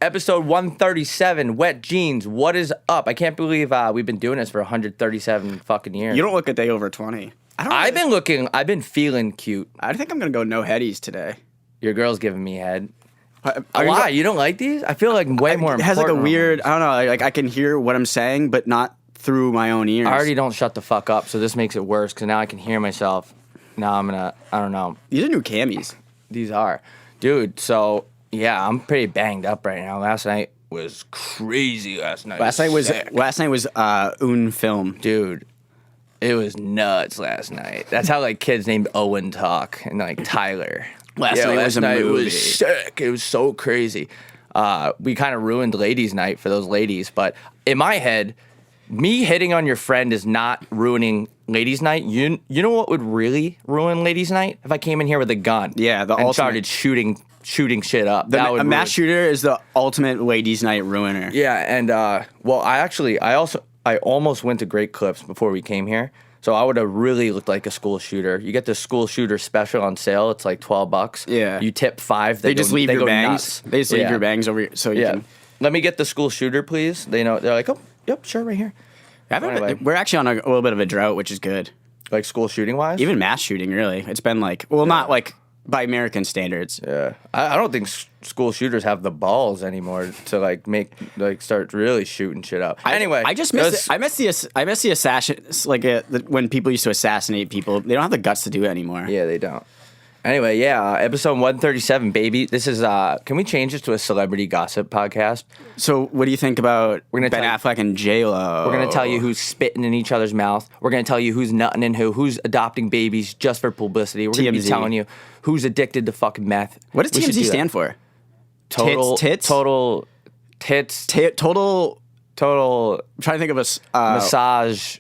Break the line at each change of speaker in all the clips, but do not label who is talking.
Episode 137, Wet Jeans. What is up? I can't believe we've been doing this for 137 fucking years.
You don't look a day over 20.
I've been feeling cute.
I think I'm going to go no headies today.
Your girl's giving me head.
Why?
You don't like these? I feel like way more important.
It has like a weird, I don't know, like I can hear what I'm saying, but not through my own ears.
I already don't shut the fuck up, so this makes it worse because now I can hear myself. Now I don't know.
These are new camis.
These are. Dude, so... Yeah, I'm pretty banged up right now. Last night was crazy. Last night was un film. Dude, it was nuts last night. That's how like kids named Owen talk and like Tyler.
Last night
was sick. It was so crazy. We kind of ruined ladies' night for those ladies, but in my head, me hitting on your friend is not ruining ladies' night. You know what would really ruin ladies' night? If I came in here with a gun.
Yeah,
and started shooting shit up.
A mass shooter is the ultimate ladies' night ruiner.
Yeah, and well, I almost went to Great Clips before we came here, so I would have really looked like a school shooter. You get the school shooter special on sale; it's like $12.
Yeah,
you tip $5.
They just leave your bangs. They just leave your bangs over, so you can.
Let me get the school shooter, please. They're like, oh, yep, sure, right here.
Anyway. We're actually on a little bit of a drought, which is good.
Like school shooting wise,
even mass shooting. Really, it's been like, well, not like. By American standards.
Yeah. I don't think school shooters have the balls anymore to start really shooting shit up. Anyway,
I miss the assassins, when people used to assassinate people. They don't have the guts to do it anymore.
Yeah, they don't. Anyway, episode 137, baby. This is can we change this to a celebrity gossip podcast?
So, what do you think about Ben Affleck and J-Lo?
We're going to tell you who's spitting in each other's mouth. We're going to tell you who's nutting in who's adopting babies just for publicity. We're going to be telling you who's addicted to fucking meth.
What does TMZ stand for?
Total tits.
Total. I'm trying to think of a
massage.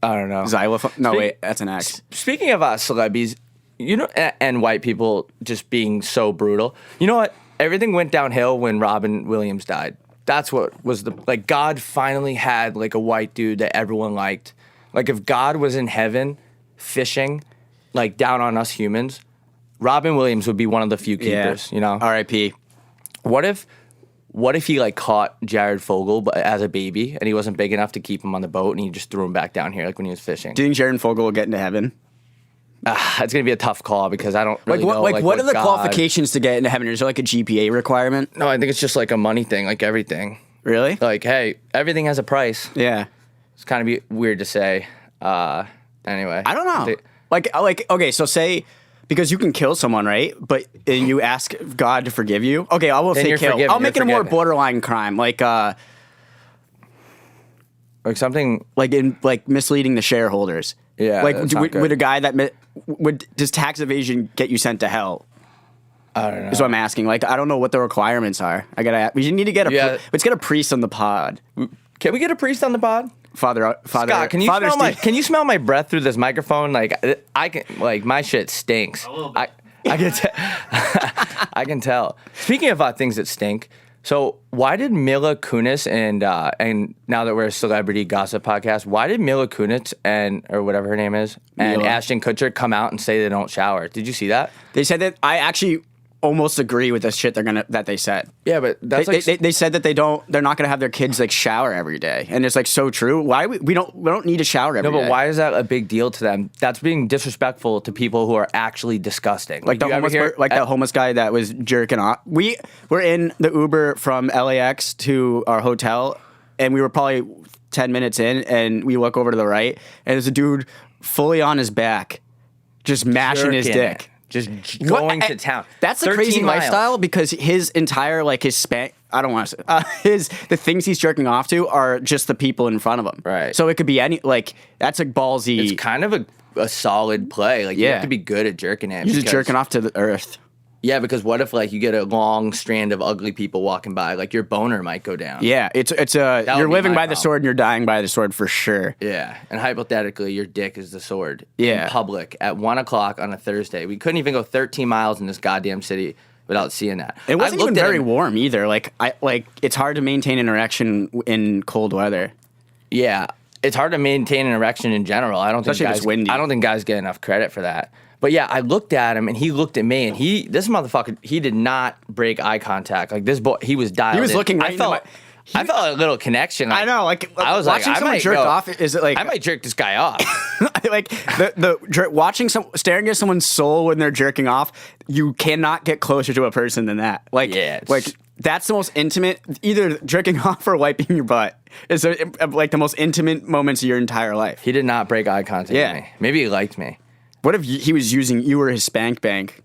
I don't know.
Xylophone. No, wait, that's an X.
Speaking of celebrities, you know, and white people just being so brutal. You know what? Everything went downhill when Robin Williams died. That's what was God finally had like a white dude that everyone liked. Like if God was in heaven fishing, like down on us humans, Robin Williams would be one of the few keepers, you know?
R.I.P.
What if he like caught Jared Fogle as a baby and he wasn't big enough to keep him on the boat and he just threw him back down here like when he was fishing?
Do you think Jared Fogle will get into heaven?
It's going to be a tough call because I don't really know.
What are the qualifications to get into heaven? Is there like a GPA requirement?
No, I think it's just like a money thing, like everything.
Really?
Like, hey, everything has a price.
Yeah.
It's kind of weird to say. Anyway.
I don't know. Okay, so say, because you can kill someone, right? But you ask God to forgive you. Okay, I will say kill.
Forgiven.
I'll make it a more borderline crime, like
something
like misleading the shareholders.
Yeah,
like would a guy that does tax evasion get you sent to hell?
I don't know.
Is what I'm asking. Like, I don't know what the requirements are. We need to get let's get a priest on the pod.
Can we get a priest on the pod?
Father
Scott, can you smell my breath through this microphone? Like I can, like my shit stinks. I can tell. Speaking of things that stink, so why did Mila Kunis and now that we're a celebrity gossip podcast, why did Mila Kunis or whatever her name is and Ashton Kutcher come out and say they don't shower? Did you see that?
They said that. I actually almost agree with the shit that they said.
Yeah, but that's
they said that they're not gonna have their kids like shower every day, and it's like so true. Why we don't need a shower every day?
No, but why is that a big deal to them? That's being disrespectful to people who are actually disgusting.
Like the homeless guy that was jerking off. We were in the Uber from LAX to our hotel, and we were probably 10 minutes in, and we look over to the right, and there's a dude fully on his back, just mashing his dick.
Just going to town.
That's a crazy lifestyle because his entire I don't want to say the things he's jerking off to are just the people in front of him.
Right.
So it could be that's a ballsy.
It's kind of a solid play. Like you have to be good at jerking it.
You're just jerking off to the earth.
Yeah, because what if you get a long strand of ugly people walking by? Like your boner might go down.
Yeah, you're living by the sword and you're dying by the sword for sure.
Yeah, and hypothetically, your dick is the sword.
Yeah.
In public at 1:00 on a Thursday. We couldn't even go 13 miles in this goddamn city without seeing that.
It wasn't even very warm either. It's hard to maintain an erection in cold weather.
Yeah, it's hard to maintain an erection in general. I don't think
Especially if it's windy.
I don't think guys get enough credit for that. But yeah, I looked at him and he looked at me and this motherfucker, he did not break eye contact. Like this boy, he was dialed
He was
in.
looking right
I
into
felt a little connection. Like,
I know, like
I was
watching
like,
someone jerk off. Is it like
I might jerk this guy off?
like watching staring at someone's soul when they're jerking off? You cannot get closer to a person than that. Like, like that's the most intimate. Either jerking off or wiping your butt is like the most intimate moments of your entire life.
He did not break eye contact with me. Maybe he liked me.
What if he was using you were his spank bank?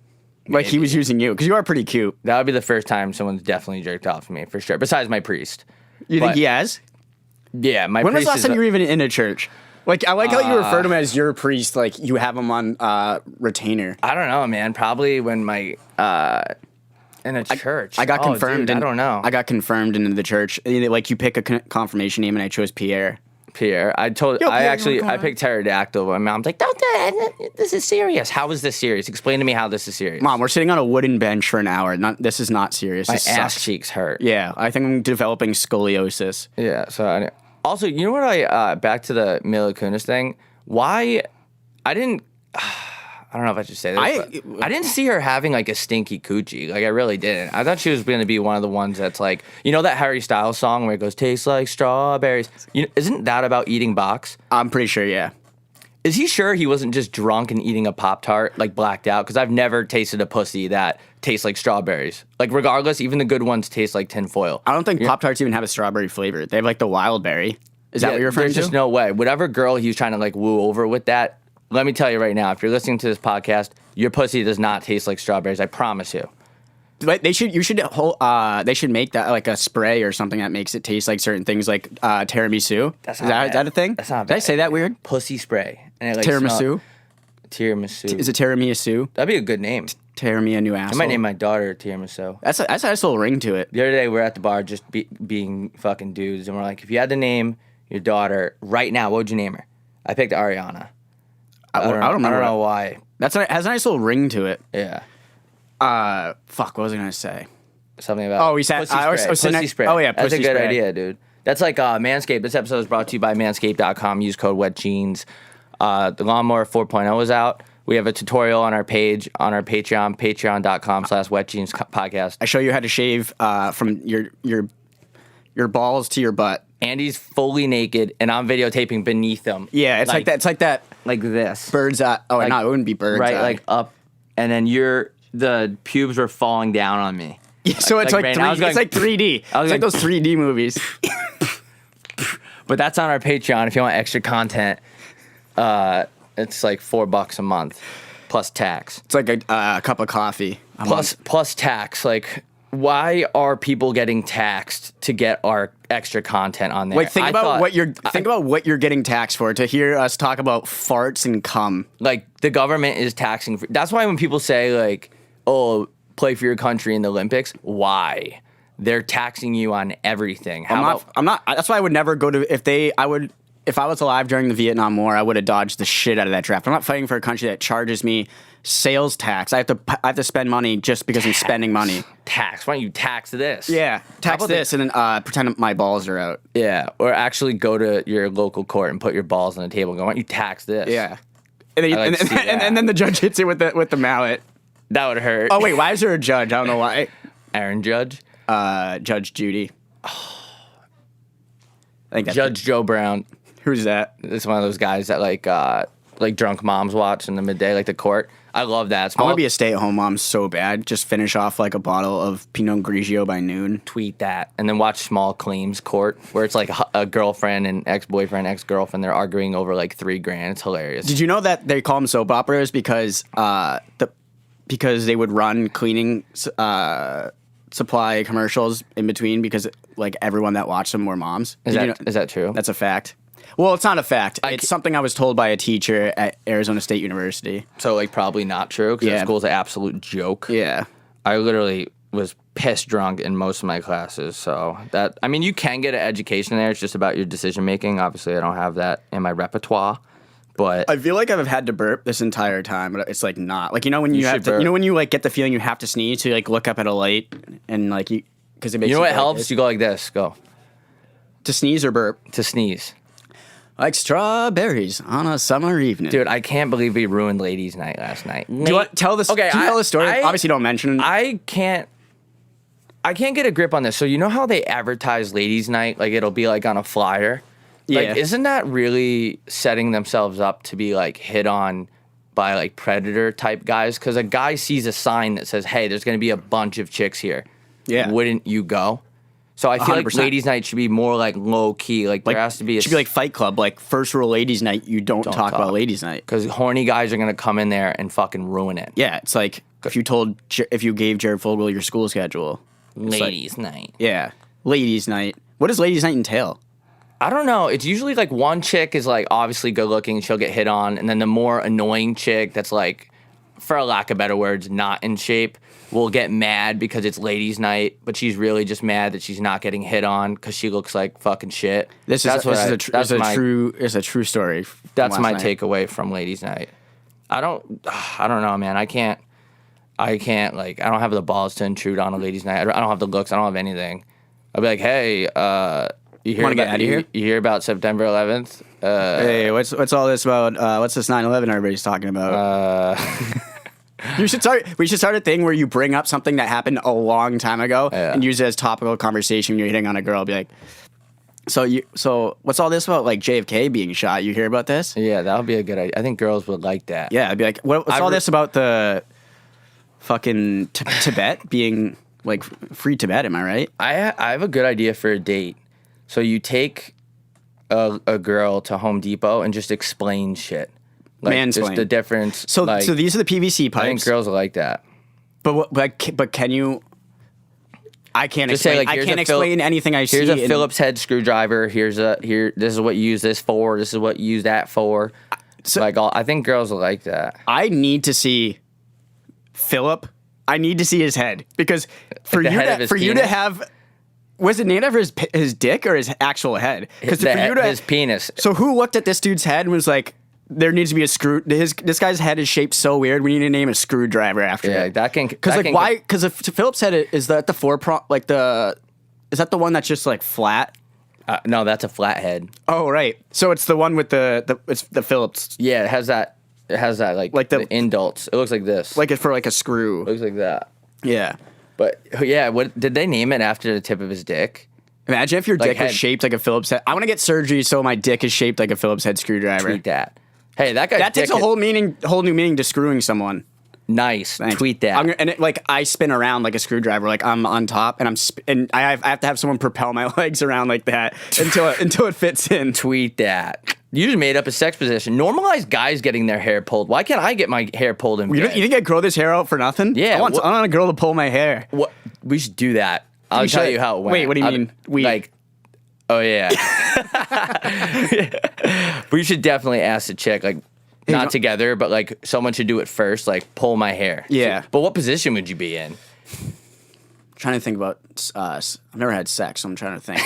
Like he was using you because you are pretty cute.
That would be the first time someone's definitely jerked off of me for sure. Besides my priest.
You think he has?
Yeah, my
When was
priest.
the last time you were even in a church? Like I like how you refer to him as your priest. Like you have him on retainer.
I don't know, man. Probably when my in a church.
I got confirmed.
Dude, I don't know.
I got confirmed in the church. Like you pick a confirmation name, and I chose Pierre.
Pierre. I picked pterodactyl. My mom's like, don't do that. This is serious. How is this serious? Explain to me how this is serious.
Mom, we're sitting on a wooden bench for an hour. This is not serious.
My
this
ass
sucks.
cheeks hurt.
Yeah, I think I'm developing scoliosis.
Yeah. So also, you know what? Back to the Mila Kunis thing. Why? I didn't. I don't know if I should say this. I didn't see her having like a stinky coochie. Like I really didn't. I thought she was going to be one of the ones that's like, you know that Harry Styles song where it goes tastes like strawberries. Isn't that about eating box?
I'm pretty sure. Yeah.
Is he sure he wasn't just drunk and eating a Pop-Tart, like blacked out? Because I've never tasted a pussy that tastes like strawberries. Like regardless, even the good ones taste like tinfoil.
I don't think Pop-Tarts even have a strawberry flavor. They have like the wild berry. Is that what you're referring to?
There's just no way. Whatever girl he was trying to like woo over with that. Let me tell you right now, if you're listening to this podcast, your pussy does not taste like strawberries. I promise you.
They should make that like a spray or something that makes it taste like certain things, like tiramisu.
That's not bad.
Is that a thing?
That's not
bad. Did I say that weird?
Pussy spray. And it, like,
tiramisu.
Tiramisu.
Is it tiramisu?
That'd be a good name.
Tear me a new asshole.
I might name my daughter Tiramisu.
That's a nice little ring to it.
The other day we were at the bar just being fucking dudes, and we're like, if you had to name your daughter right now, what would you name her? I picked Ariana. I don't know why.
Has a nice little ring to it.
Yeah.
Fuck. What was I gonna say?
Something about.
Oh, he said.
Pussy spray.
Oh yeah,
that's
pussy
a good
spray.
idea, dude. That's like Manscaped. This episode is brought to you by Manscaped.com. Use code WetJeans. The Lawnmower 4.0 is out. We have a tutorial on our page on our Patreon, patreon.com/WetJeansPodcast.
I show you how to shave from your balls to your butt.
Andy's fully naked, and I'm videotaping beneath him.
Yeah, it's like that. It's like that.
Like this.
Bird's eye. Oh,
Like,
no, it wouldn't be bird's eye.
Right, like up, and then the pubes were falling down on me.
Yeah, so it's like
rain.
3D. It's like 3D. It's like those 3D movies.
But that's on our Patreon if you want extra content. It's like $4 a month, plus tax.
It's like a cup of coffee.
Plus tax. Like, why are people getting taxed to get our extra content on there?
Like, think about what you're getting taxed for. To hear us talk about farts and cum.
Like, the government is taxing. That's why when people say like, "Oh, play for your country in the Olympics," why? They're taxing you on everything.
I'm not. That's why I would never go to. If I was alive during the Vietnam War, I would have dodged the shit out of that draft. I'm not fighting for a country that charges me sales tax. I have to spend money just because I'm spending money.
Tax? Why don't you tax this?
Yeah, tax this and then pretend my balls are out.
Yeah, or actually go to your local court and put your balls on the table and go, "Why don't you tax this?"
Yeah, and then the judge hits it with the mallet.
That would hurt.
Oh wait, why is there a judge? I don't know why.
Aaron Judge.
Judge Judy. I think that's
Judge Joe Brown.
Who's that?
It's one of those guys that like drunk moms watch in the midday, like the court. I love that.
I want to be a stay-at-home mom so bad. Just finish off like a bottle of Pinot Grigio by noon.
Tweet that, and then watch Small Claims Court, where it's like a girlfriend and ex-boyfriend, ex-girlfriend. They're arguing over like $3,000. It's hilarious.
Did you know that they call them soap operas because they would run cleaning supply commercials in between because like everyone that watched them were moms?
Is that true?
That's a fact. Well, it's not a fact. It's something I was told by a teacher at Arizona State University.
So, like, probably not true because that school's an absolute joke.
Yeah.
I literally was pissed drunk in most of my classes. So, you can get an education there. It's just about your decision making. Obviously, I don't have that in my repertoire. But
I feel like I've had to burp this entire time, but it's like not. Like, when you have to, when you like get the feeling you have to sneeze, you like look up at a light and like because it makes
you know what
go
helps?
Like
you go like this. Go.
To sneeze or burp?
To sneeze.
Like strawberries on a summer evening.
Dude, I can't believe we ruined ladies' night last night.
Do you want tell this?
Okay,
can you tell the story? Obviously, don't mention.
I can't get a grip on this. So you know how they advertise ladies' night? Like it'll be like on a flyer. Like,
Yeah.
isn't that really setting themselves up to be like hit on by like predator type guys? Because a guy sees a sign that says, "Hey, there's going to be a bunch of chicks here."
Yeah.
Wouldn't you go? So I feel like
100%.
ladies' night should be more like low key. Like there has to be.
It should be like Fight Club. Like first rule ladies' night, you don't talk about ladies' night.
because horny guys are going to come in there and fucking ruin it.
Yeah, it's like if you gave Jared Fogle your school schedule.
Ladies' night.
Yeah, ladies' night. What does ladies' night entail?
I don't know. It's usually like one chick is like obviously good looking, she'll get hit on, and then the more annoying chick that's like, for a lack of better words, not in shape, will get mad because it's ladies' night, but she's really just mad that she's not getting hit on because she looks like fucking shit.
It's a true story.
That's my takeaway from ladies' night. I don't know, man. I can't like, I don't have the balls to intrude on a ladies' night. I don't have the looks. I don't have anything. I'll be like, hey, you hear
Wanna get out of here?
You hear about September 11th?
Hey, what's all this about? What's this 9/11 everybody's talking about? We should start a thing where you bring up something that happened a long time ago and use it as topical conversation when you're hitting on a girl. Be like, so what's all this about? Like JFK being shot? You hear about this?
Yeah, that would be a good idea. I think girls would like that.
Yeah, I'd be like, what's all this about the fucking Tibet being like free Tibet? Am I right?
I have a good idea for a date. So you take a girl to Home Depot and just explain shit. Like
Mansplain.
just the difference.
So
like,
so these are the PVC
I think
pipes.
girls will like that.
But can you? I can't
Just say,
explain.
like,
I
here's
can't
a
explain anything I see.
Here's a Phillips head screwdriver. This is what you use this for. This is what you use that for.
So-
I think girls will like that.
I need to see Philip. I need to see his head because for
the
you
head of
to
his
for you to
penis?
have. Was it named after his dick or his actual head? Because for you to
His penis.
So who looked at this dude's head and was like, "There needs to be a screw." This guy's head is shaped so weird. We need to name a screwdriver after
Yeah,
it.
that can.
Because like why? Because if Philip's head is that the is that the one that's just like flat?
No, that's a flat head.
Oh right. So it's the one with it's the Phillips
Yeah, it has that. It has that like
the-
indults. It looks like this.
like it for like a screw.
It looks like that.
Yeah.
But yeah, what did they name it after the tip of his dick?
Imagine if your
Like
dick was
head.
shaped like a Phillips head. I want to get surgery so my dick is shaped like a Phillips head screwdriver.
Tweet that. Hey, that guy.
That takes a whole new meaning to screwing someone.
Nice.
Thanks.
Tweet that.
I spin around like a screwdriver, like I'm on top, and I have to have someone propel my legs around like that until it fits in.
Tweet that. You just made up a sex position. Normalize guys getting their hair pulled. Why can't I get my hair pulled in
You
bed?
think I grow this hair out for nothing?
Yeah,
I want a girl to pull my hair.
What? We should do that. I'll tell
should.
you how it went.
Wait, what do you mean? We
Like, oh yeah. We should definitely ask the chick, like, not
no-
together, but like someone should do it first, like pull my hair.
Yeah.
But what position would you be in?
trying to think about. I've never had sex, so I'm trying to think.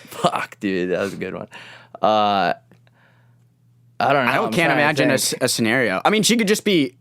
Fuck, dude, that was a good one. I don't know.
I can't imagine a scenario. I mean, she could just be.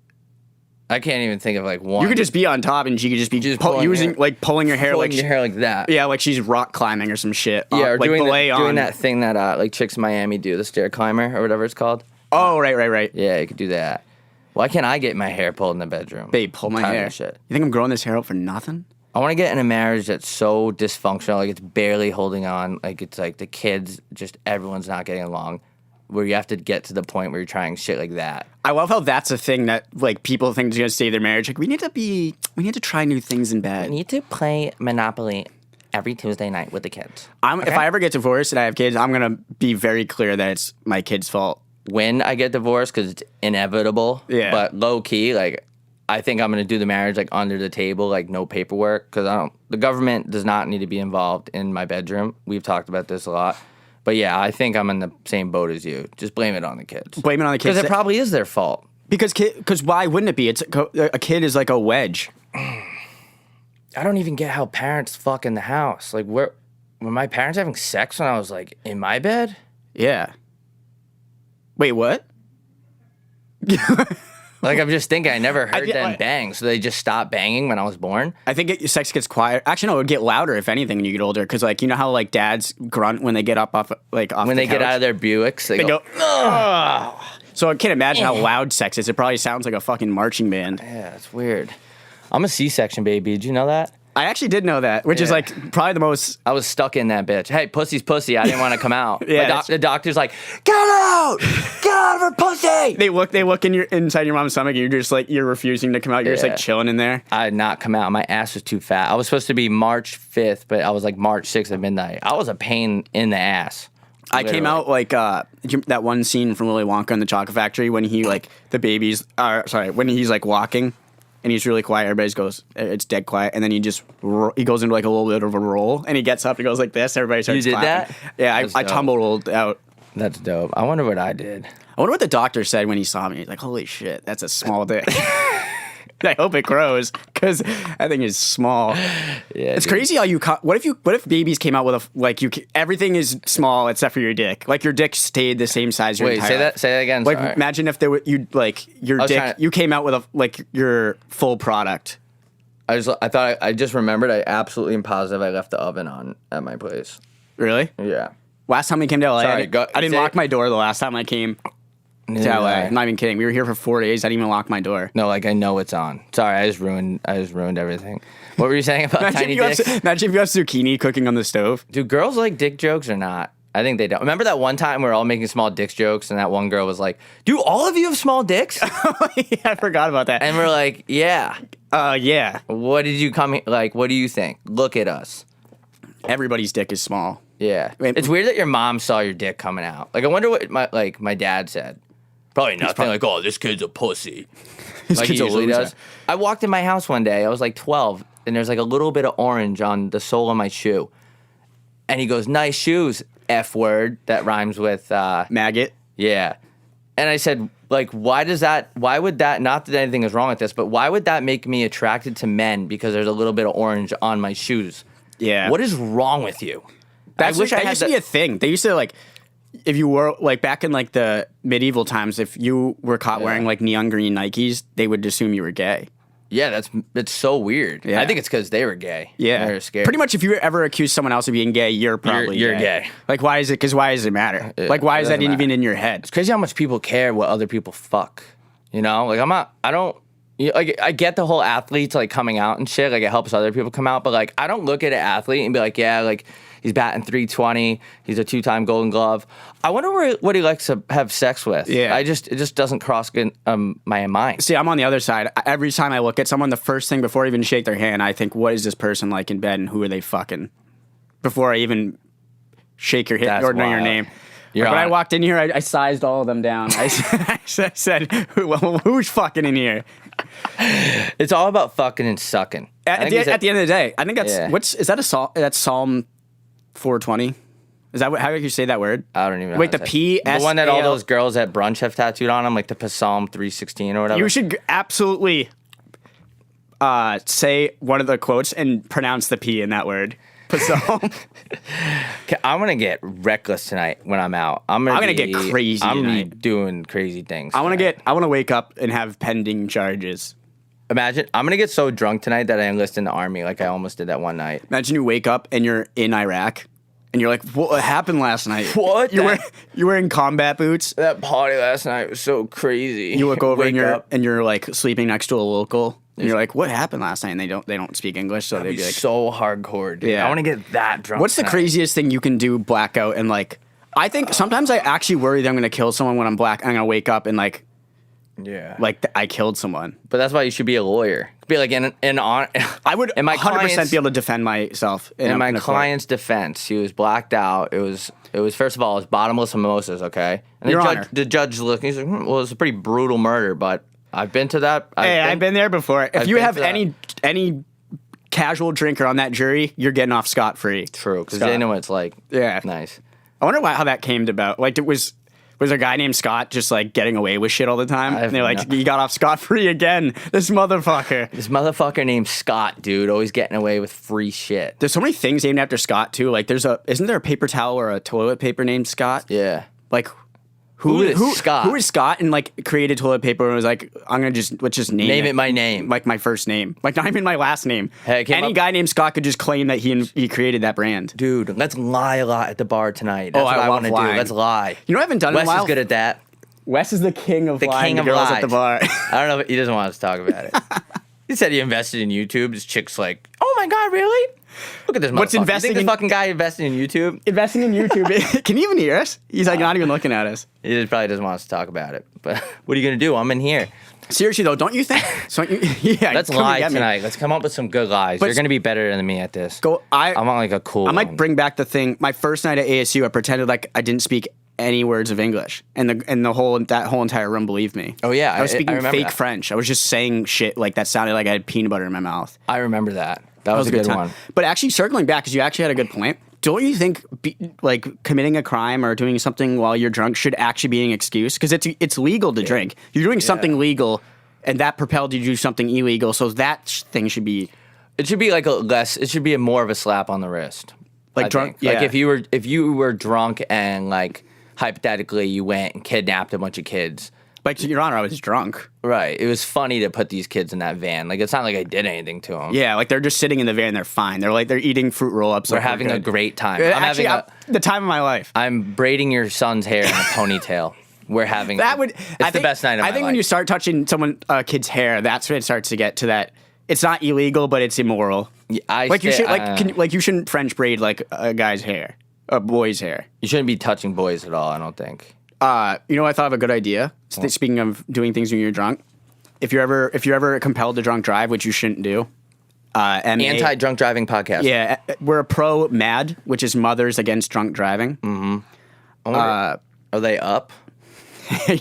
I can't even think of like one.
You could just be on top, and she could just be
pulling
pulling your hair
pulling
like
your hair like that.
yeah, like she's rock climbing or some shit.
Yeah, or
like
doing that thing that like chicks in Miami do, the stair climber or whatever it's called.
Oh, right.
Yeah, you could do that. Why can't I get my hair pulled in the bedroom?
Babe, pull my
Tired of
hair.
Shit.
You think I'm growing this hair out for nothing?
I want to get in a marriage that's so dysfunctional, like it's barely holding on, like it's like the kids, just everyone's not getting along, where you have to get to the point where you're trying shit like that.
I love how that's a thing that like people think is gonna save their marriage. Like we need to try new things in bed.
I need to play Monopoly every Tuesday night with the kids.
If I ever get divorced and I have kids, I'm gonna be very clear that it's my kid's fault.
When I get divorced, because it's inevitable.
Yeah.
But low key, like I think I'm gonna do the marriage like under the table, like no paperwork, because the government does not need to be involved in my bedroom. We've talked about this a lot. But yeah, I think I'm in the same boat as you. Just blame it on the kids.
Blame it on the kids.
Because it probably is their fault.
Because why wouldn't it be? It's a kid is like a wedge.
I don't even get how parents fuck in the house. Like, were my parents having sex when I was like in my bed?
Yeah. Wait, what?
Like, I'm just thinking, I never heard them
like-
bang, so they just stopped banging when I was born.
I think sex gets quiet. Actually, no, it would get louder if anything when you get older. Because like you know how like dads grunt when they get up off
When
the
they get
couch?
out of their Buicks, they go,
"Ugh." So I can't imagine how loud sex is. It probably sounds like a fucking marching band.
yeah, it's weird. I'm a C-section baby. Did you know that?
I actually did know that, which is
Yeah.
like probably the most.
I was stuck in that bitch. Hey, pussy's pussy. I didn't want to come out.
Yeah,
The doctor's like, get out! Get out of her pussy!
They look in your inside your mom's stomach, and you're refusing to come out. You're just
Yeah.
like chilling in there.
I did not come out. My ass was too fat. I was supposed to be March 5th, but I was like March 6th at midnight. I was a pain in the ass.
I came
Literally.
out like that one scene from Willy Wonka in the Chocolate Factory when he like when he's like walking and he's really quiet. Everybody goes, it's dead quiet, and then he goes into like a little bit of a roll, and he gets up and goes like this. Everybody starts.
You did
clapping.
that?
Yeah,
That's
I
dope.
tumbled out.
That's dope. I wonder what I did.
I wonder what the doctor said when he saw me. He's like, holy shit, that's a small dick. I hope it grows because that thing is small.
Yeah,
It's
dude.
crazy how what if babies came out with everything is small except for your dick. Like your dick stayed the same size your
Wait,
entire
say
life.
that again.
Like
Sorry.
imagine if there were your
was
dick
trying to-
you came out with your full product.
I thought I just remembered. I absolutely am positive I left the oven on at my place.
Really?
Yeah.
Last time we came to LA,
Sorry,
I didn't
say-
lock my door the last time I came to LA. I'm not even kidding. We were here for 4 days. I didn't even lock my door.
No, like I know it's on. Sorry, I just ruined everything. What were you saying about
Imagine
tiny
if, you have,
dicks?
imagine if you have zucchini cooking on the stove.
Do girls like dick jokes or not? I think they don't. Remember that one time we were all making small dicks jokes, and that one girl was like, "Do all of you have small dicks?"
Yeah, I forgot about that.
And we're like, "Yeah."
Yeah.
What did you come here? Like, what do you think? Look at us.
Everybody's dick is small.
Yeah.
Wait,
It's weird that your mom saw your dick coming out. Like, I wonder what my dad said. Probably nothing. Like, "Oh, this kid's a pussy."
This
Like he
kid's a
usually
loser.
does. I walked in my house one day. I was like 12, and there's like a little bit of orange on the sole of my shoe. And he goes, "Nice shoes, F word." That rhymes with
Maggot.
yeah. And I said, like, why would that, not that anything is wrong with this, but why would that make me attracted to men because there's a little bit of orange on my shoes?
Yeah.
What is wrong with you?
That used
had
to be a thing. They used to like, if you were like back in like the medieval times, if you were caught wearing like neon green Nikes, they would assume you were gay.
Yeah, that's so weird.
Yeah.
I think it's because they were gay.
Yeah,
They were scared.
Pretty much, if you ever accuse someone else of being gay, you're probably
you're gay.
Like, why is it? Because why does it matter? Like, why is that
doesn't
even
matter.
in your head?
It's crazy how much people care what other people fuck. You know, like I get the whole athletes like coming out and shit. Like it helps other people come out, but like I don't look at an athlete and be like, yeah, like he's batting .320. He's a 2-time Golden Glove. I wonder what he likes to have sex with.
Yeah.
It just doesn't cross my mind.
See, I'm on the other side. Every time I look at someone, the first thing before I even shake their hand, I think, what is this person like in bed and who are they fucking? Before I even shake your hand
That's
or know your
wild.
name.
You're
When I
on-
walked in here, I sized all of them down. I said, who's fucking in here?
It's all about fucking and sucking.
At the end of the day, I think that's
Yeah.
is that a psalm? That's Psalm 420. Is that how you say that word?
I don't even know.
Wait,
how
the
to say
P
it. The one that all
S A L
those girls at brunch have tattooed on them, like the Psalm 316 or whatever.
You should absolutely say one of the quotes and pronounce the P in that word. Psalm.
Okay, I'm gonna get reckless tonight when I'm out. I'm gonna
get crazy
I'm gonna be
tonight.
doing crazy things.
I want
tonight.
to wake up and have pending charges.
Imagine I'm gonna get so drunk tonight that I enlist in the army, like I almost did that one night.
Imagine you wake up and you're in Iraq and you're like, what happened last night?
What?
You're wearing combat boots.
That party last night was so crazy.
You look over
Wake up.
and you're like sleeping next to a local. And you're like, what happened last night? And they don't speak English, so they'd
It'd
be
be
like,
so hardcore, dude.
Yeah.
I want to get that drunk.
what's the
tonight.
craziest thing you can do blackout and like? I think sometimes I actually worry that I'm gonna kill someone when I'm black. I'm gonna wake up and like
Yeah.
I killed someone.
But that's why you should be a lawyer. Be like in on.
I would
in my
100%
client's-
be able to defend myself.
In my
a court.
client's defense, he was blacked out. It was first of all, it was bottomless mimosas, okay? And
Your
the
Honor.
judge looking, he's like, well, it's a pretty brutal murder, but I've been to that.
I've been there before. If
I've
you
been
have
to that.
any casual drinker on that jury, you're getting off scot free.
True, because
Scott.
they know it's like
Yeah.
nice.
I wonder how that came about. Like, was a guy named Scott just like getting away with shit all the time?
I have
And they're like,
no-
he got off scot free again. This motherfucker.
This motherfucker named Scott, dude, always getting away with free shit.
There's so many things named after Scott too. Like, isn't there a paper towel or a toilet paper named Scott?
Yeah.
Like,
Who is Scott?
Who is Scott? And like created toilet paper and was like, let's just name
it my name,
like my first name, like not even my last name.
Hey,
any guy named Scott could just claim that he created that brand.
Dude, let's lie a lot at the bar tonight. That's what I want to do. Let's lie.
You know, I haven't done it in a while.
Wes is good at that.
Wes is the king of lying to girls
lies
at the bar.
I don't know. He doesn't want us to talk about it. He said he invested in YouTube. This chick's like, oh my God, really? Look at this motherfucker.
What's investing
you think
in
this fucking guy investing in YouTube?
Investing in YouTube. Can he even hear us? He's like not even looking at us.
He just probably doesn't want us to talk about it. But what are you going to do? I'm in here.
Seriously, though, don't you think? Yeah,
let's lie tonight. Let's come up with some good lies. You're going to be better than me at this. I'm on like a cool
I might bring back the thing. My first night at ASU, I pretended like I didn't speak any words of English, and that whole entire room believed me.
Oh yeah,
I was speaking fake
that.
French. I was just saying shit like that sounded like I had peanut butter in my mouth.
I remember that. That was a good one.
But actually, circling back, because you actually had a good point. Don't you think like committing a crime or doing something while you're drunk should actually be an excuse? Because it's legal to drink. You're doing something legal, and that propelled you to do something illegal. So that thing should be.
It should be like It should be more of a slap on the wrist.
Like drunk.
Yeah. Like if you were drunk and like hypothetically you went and kidnapped a bunch of kids.
Like, Your Honor, I was drunk.
Right. It was funny to put these kids in that van. Like, it's not like I did anything to them.
Yeah, like they're just sitting in the van. They're fine. They're eating fruit roll-ups.
They're having a great time.
The time of my life.
I'm braiding your son's hair in a ponytail. We're having It's the best night of my life.
I think when you start touching a kid's hair, that's when it starts to get to that. It's not illegal, but it's immoral.
Yeah,
you shouldn't French braid like a guy's hair, a boy's hair.
You shouldn't be touching boys at all. I don't think.
I thought of a good idea. Speaking of doing things when you're drunk, if you're ever compelled to drunk drive, which you shouldn't do.
Anti-drunk driving podcast.
Yeah, we're a pro MAD, which is Mothers Against Drunk Driving.
Mm-hmm. Are they up?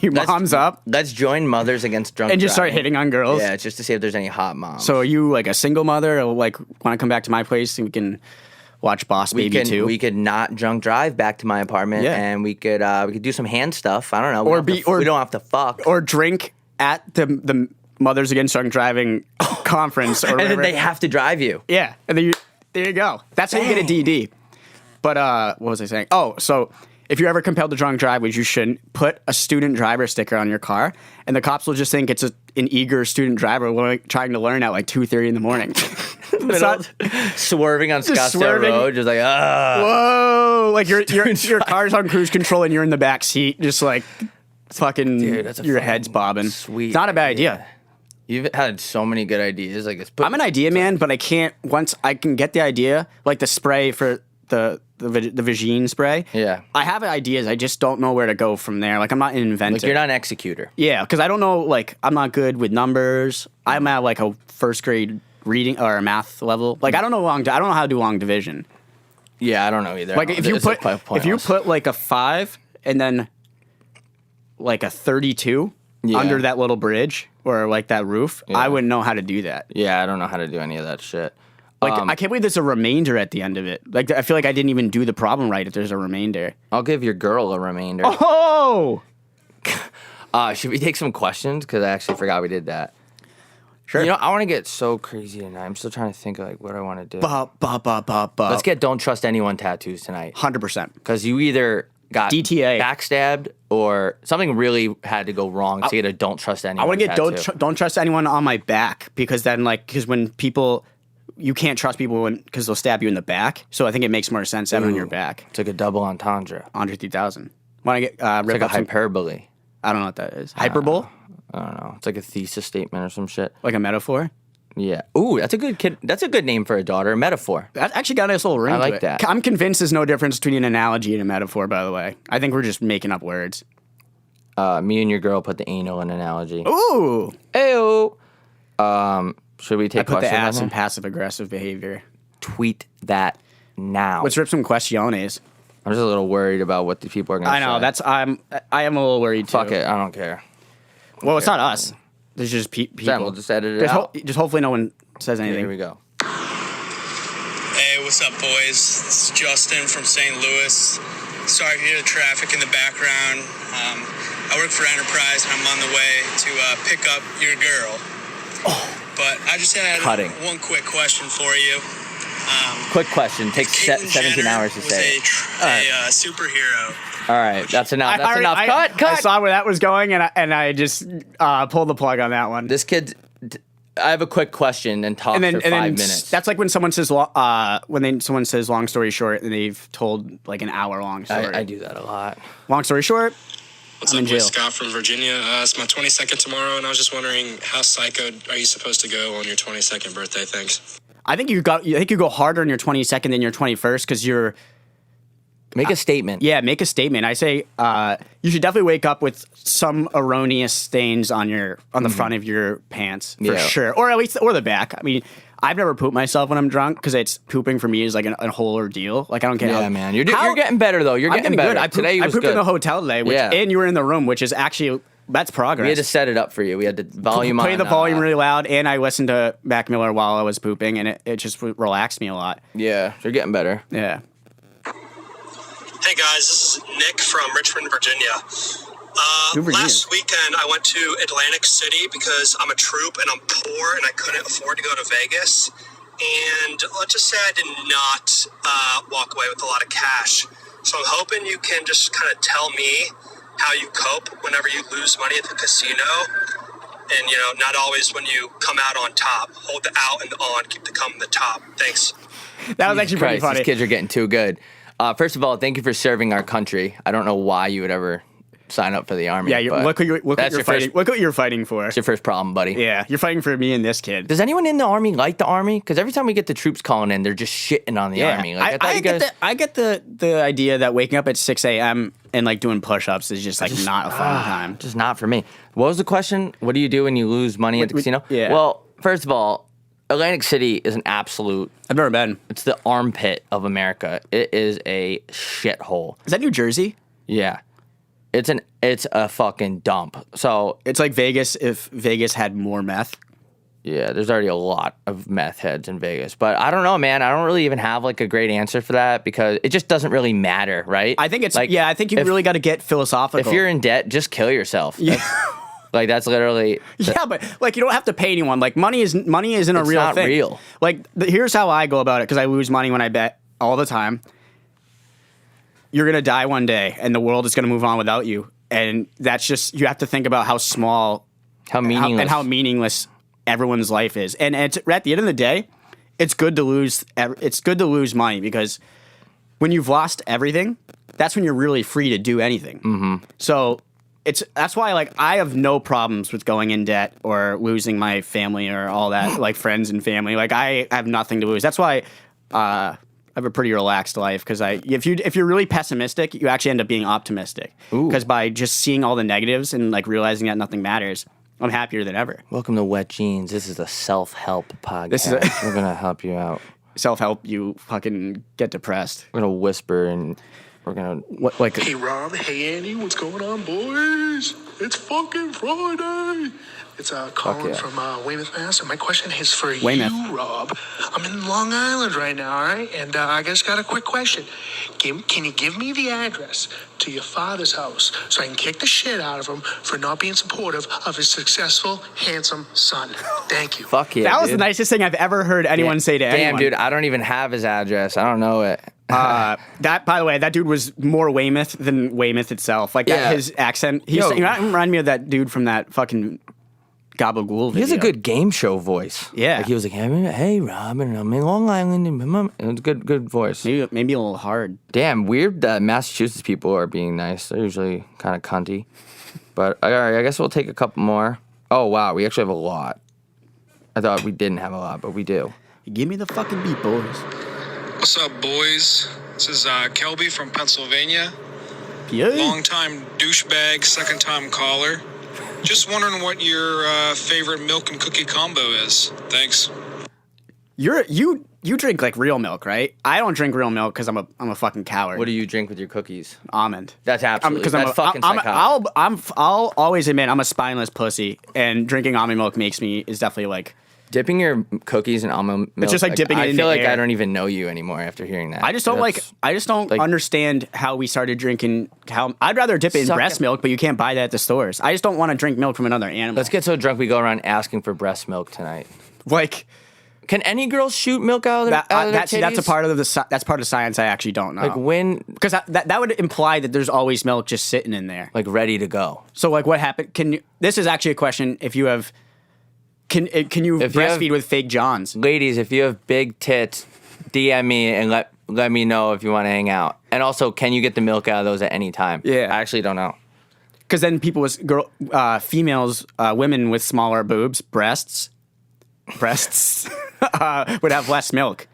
Your mom's up.
Let's join Mothers Against Drunk
and just
driving.
start hitting on girls.
Yeah, just to see if there's any hot moms.
So are you like a single mother, or like want to come back to my place and we can watch Boss Baby 2?
We could not drunk drive back to my apartment, and we could do some hand stuff. I don't know. We don't have to fuck
or drink at the Mothers Against Drunk Driving conference, or
and then they have to drive you.
Yeah, and then there you go. That's how you get a DD. But what was I saying? Oh, so if you're ever compelled to drunk drive, which you shouldn't, put a student driver sticker on your car, and the cops will just think it's an eager student driver trying to learn at like 2:30 in the morning.
Swerving on Scottsdale Road, just like,
whoa, like your car's on cruise control and you're in the back seat, just like fucking, your head's bobbing.
Sweet,
not a bad idea.
You've had so many good ideas. Like
I'm an idea man, but I can't. Once I can get the idea, like the spray for the Vagine spray.
Yeah,
I have ideas. I just don't know where to go from there. Like I'm not an inventor.
Like you're not an executor.
Yeah, because I don't know. Like I'm not good with numbers. I'm at like a first grade reading or math level. Like I don't know how to do long division.
Yeah, I don't know either.
Like if you put like a 5 and then like a 32 under that little bridge or like that roof, I wouldn't know how to do that.
Yeah, I don't know how to do any of that shit.
Like I can't believe there's a remainder at the end of it. Like I feel like I didn't even do the problem right if there's a remainder.
I'll give your girl a remainder.
Oh!
Should we take some questions? Because I actually forgot we did that.
Sure.
You know, I want to get so crazy tonight. I'm still trying to think of like what I want to do.
Let's
get Don't Trust Anyone tattoos tonight.
100%.
Because you either got
DTA
backstabbed or something really had to go wrong to get a Don't Trust Anyone.
I want to get Don't Trust Anyone on my back because when people, you can't trust people because they'll stab you in the back. So I think it makes more sense having on your back.
It's like a double entendre.
Andre 3000. Want to get
it's like a hyperbole.
I don't know what that is. Hyperbole?
I don't know. It's like a thesis statement or some shit.
Like a metaphor?
Yeah. Ooh, that's a good kid. That's a good name for a daughter. A metaphor.
That actually got a nice little ring. I
like that.
I'm convinced there's no difference between an analogy and a metaphor. By the way, I think we're just making up words.
Me and your girl put the anal in analogy.
Ooh.
Ew. Should we take?
I put the ass in passive aggressive behavior.
Tweet that now.
Let's rip some questiones.
I'm just a little worried about what the people are going to say.
I know. I am a little worried too.
Fuck it. I don't care.
Well, it's not us. There's just people.
We'll just edit it out.
Just hopefully no one says anything.
Here we go.
Hey, what's up, boys? This is Justin from St. Louis. Sorry if you hear the traffic in the background. I work for Enterprise, and I'm on the way to pick up your girl. But I just had one quick question for you.
Quick question. Takes
Caitlyn
17
Jenner
hours to
was
say.
a superhero.
All right, that's enough. That's enough. Cut.
I saw where that was going, and I just pulled the plug on that one.
This kid. I have a quick question and talk for 5 minutes.
That's like when someone says someone says long story short, and they've told like an hour-long story.
I do that a lot.
Long story short,
What's
I'm
up,
in jail.
boys? Scott from Virginia. It's my 22nd tomorrow, and I was just wondering how psycho are you supposed to go on your 22nd birthday? Thanks.
I think you go harder on your 22nd than your 21st because you're.
Make a statement.
Yeah, make a statement. I say you should definitely wake up with some erroneous stains on the front of your pants for sure, or at least the back. I mean, I've never pooped myself when I'm drunk because it's pooping for me is like a whole ordeal. Like I don't care.
Yeah, man, you're getting better though. You're getting better.
Good. I pooped
good.
in the hotel today, and you were in the room, which is actually that's progress.
We had to set it up for you. We had to
play the volume really loud, and I listened to Mac Miller while I was pooping, and it just relaxed me a lot.
Yeah, you're getting better.
Yeah.
Hey guys, this is Nick from Richmond, Virginia. Last weekend I went to Atlantic City because I'm a troop and I'm poor and I couldn't afford to go to Vegas. And let's just say I did not walk away with a lot of cash. So I'm hoping you can just kind of tell me how you cope whenever you lose money at the casino. And, not always when you come out on top. Hold the out and the on, keep the come in the top. Thanks.
That was actually pretty funny.
These kids are getting too good. First of all, thank you for serving our country. I don't know why you would ever sign up for the Army.
Yeah, look what you're fighting for.
It's your first problem, buddy.
Yeah, you're fighting for me and this kid.
Does anyone in the Army like the Army? Because every time we get the troops calling in, they're just shitting on the Army. Like,
I get the idea that waking up at 6 a.m. and like doing push-ups is just like not a fun time.
Just not for me. What was the question? What do you do when you lose money at the casino?
Yeah.
Well, first of all, Atlantic City is an absolute.
I've never been.
It's the armpit of America. It is a shithole.
Is that New Jersey?
Yeah, it's a fucking dump. So
it's like Vegas if Vegas had more meth.
Yeah, there's already a lot of meth heads in Vegas, but I don't know, man. I don't really even have like a great answer for that because it just doesn't really matter, right?
I think it's like, I think you really got to get philosophical.
If you're in debt, just kill yourself.
Yeah.
Like that's literally
but like you don't have to pay anyone. Like money isn't a real thing. It's not
real.
Like here's how I go about it because I lose money when I bet all the time. You're gonna die one day, and the world is gonna move on without you, and that's just you have to think about how small,
how
meaningless everyone's life is. And it's at the end of the day, it's good to lose. It's good to lose money because when you've lost everything, that's when you're really free to do anything.
Mm-hmm.
So. That's why like I have no problems with going in debt or losing my family or all that like friends and family. Like I have nothing to lose. That's why I have a pretty relaxed life because if you're really pessimistic, you actually end up being optimistic. Because by just seeing all the negatives and like realizing that nothing matters, I'm happier than ever.
Welcome to Wet Jeans. This is a self-help podcast. We're gonna help you out.
Self-help, you fucking get depressed.
We're gonna whisper and. We're gonna
Hey Rob, hey Andy, what's going on, boys? It's fucking Friday. It's Colin from Weymouth, Mass. And my question is for
Weymouth.
you, Rob. I'm in Long Island right now, all right? And I just got a quick question. Can you give me the address to your father's house so I can kick the shit out of him for not being supportive of his successful, handsome son? Thank you.
Fuck yeah,
that was the nicest thing I've ever heard anyone say to anyone.
Damn, dude, I don't even have his address. I don't know it.
That, by the way, that dude was more Weymouth than Weymouth itself. Like his accent. He reminded me of that dude from that fucking Gabagool video.
He has a good game show voice.
Yeah.
Like he was like, hey, Robin, I'm in Long Island. And it was a good voice.
Maybe a little hard.
Damn, weird that Massachusetts people are being nice. They're usually kind of cunty. But all right, I guess we'll take a couple more. Oh, wow, we actually have a lot. I thought we didn't have a lot, but we do.
Give me the fucking beat, boys.
What's up, boys? This is Kelby from Pennsylvania.
Yeah.
Long-time douchebag, second-time caller. Just wondering what your favorite milk and cookie combo is. Thanks.
You drink like real milk, right? I don't drink real milk because I'm a fucking coward.
What do you drink with your cookies?
Almond.
That's absolutely. That's fucking psychotic.
I'll always admit I'm a spineless pussy, and drinking almond milk is definitely like.
Dipping your cookies in almond milk.
It's just like dipping it in the air.
I feel like I don't even know you anymore after hearing that.
I just don't understand how we started drinking. I'd rather dip it in breast milk, but you can't buy that at the stores. I just don't want to drink milk from another animal.
Let's get so drunk we go around asking for breast milk tonight.
Like,
Can any girls shoot milk out of their, out of their titties?
That's a part of that's part of science I actually don't know.
Like when,
because that would imply that there's always milk just sitting in there,
like ready to go.
So like what happened? This is actually a question. If you have, can you breastfeed with fake Johns?
Ladies, if you have big tits, DM me and let me know if you want to hang out. And also, can you get the milk out of those at any time?
Yeah,
I actually don't know.
Because then people with females, women with smaller boobs, breasts would have less milk.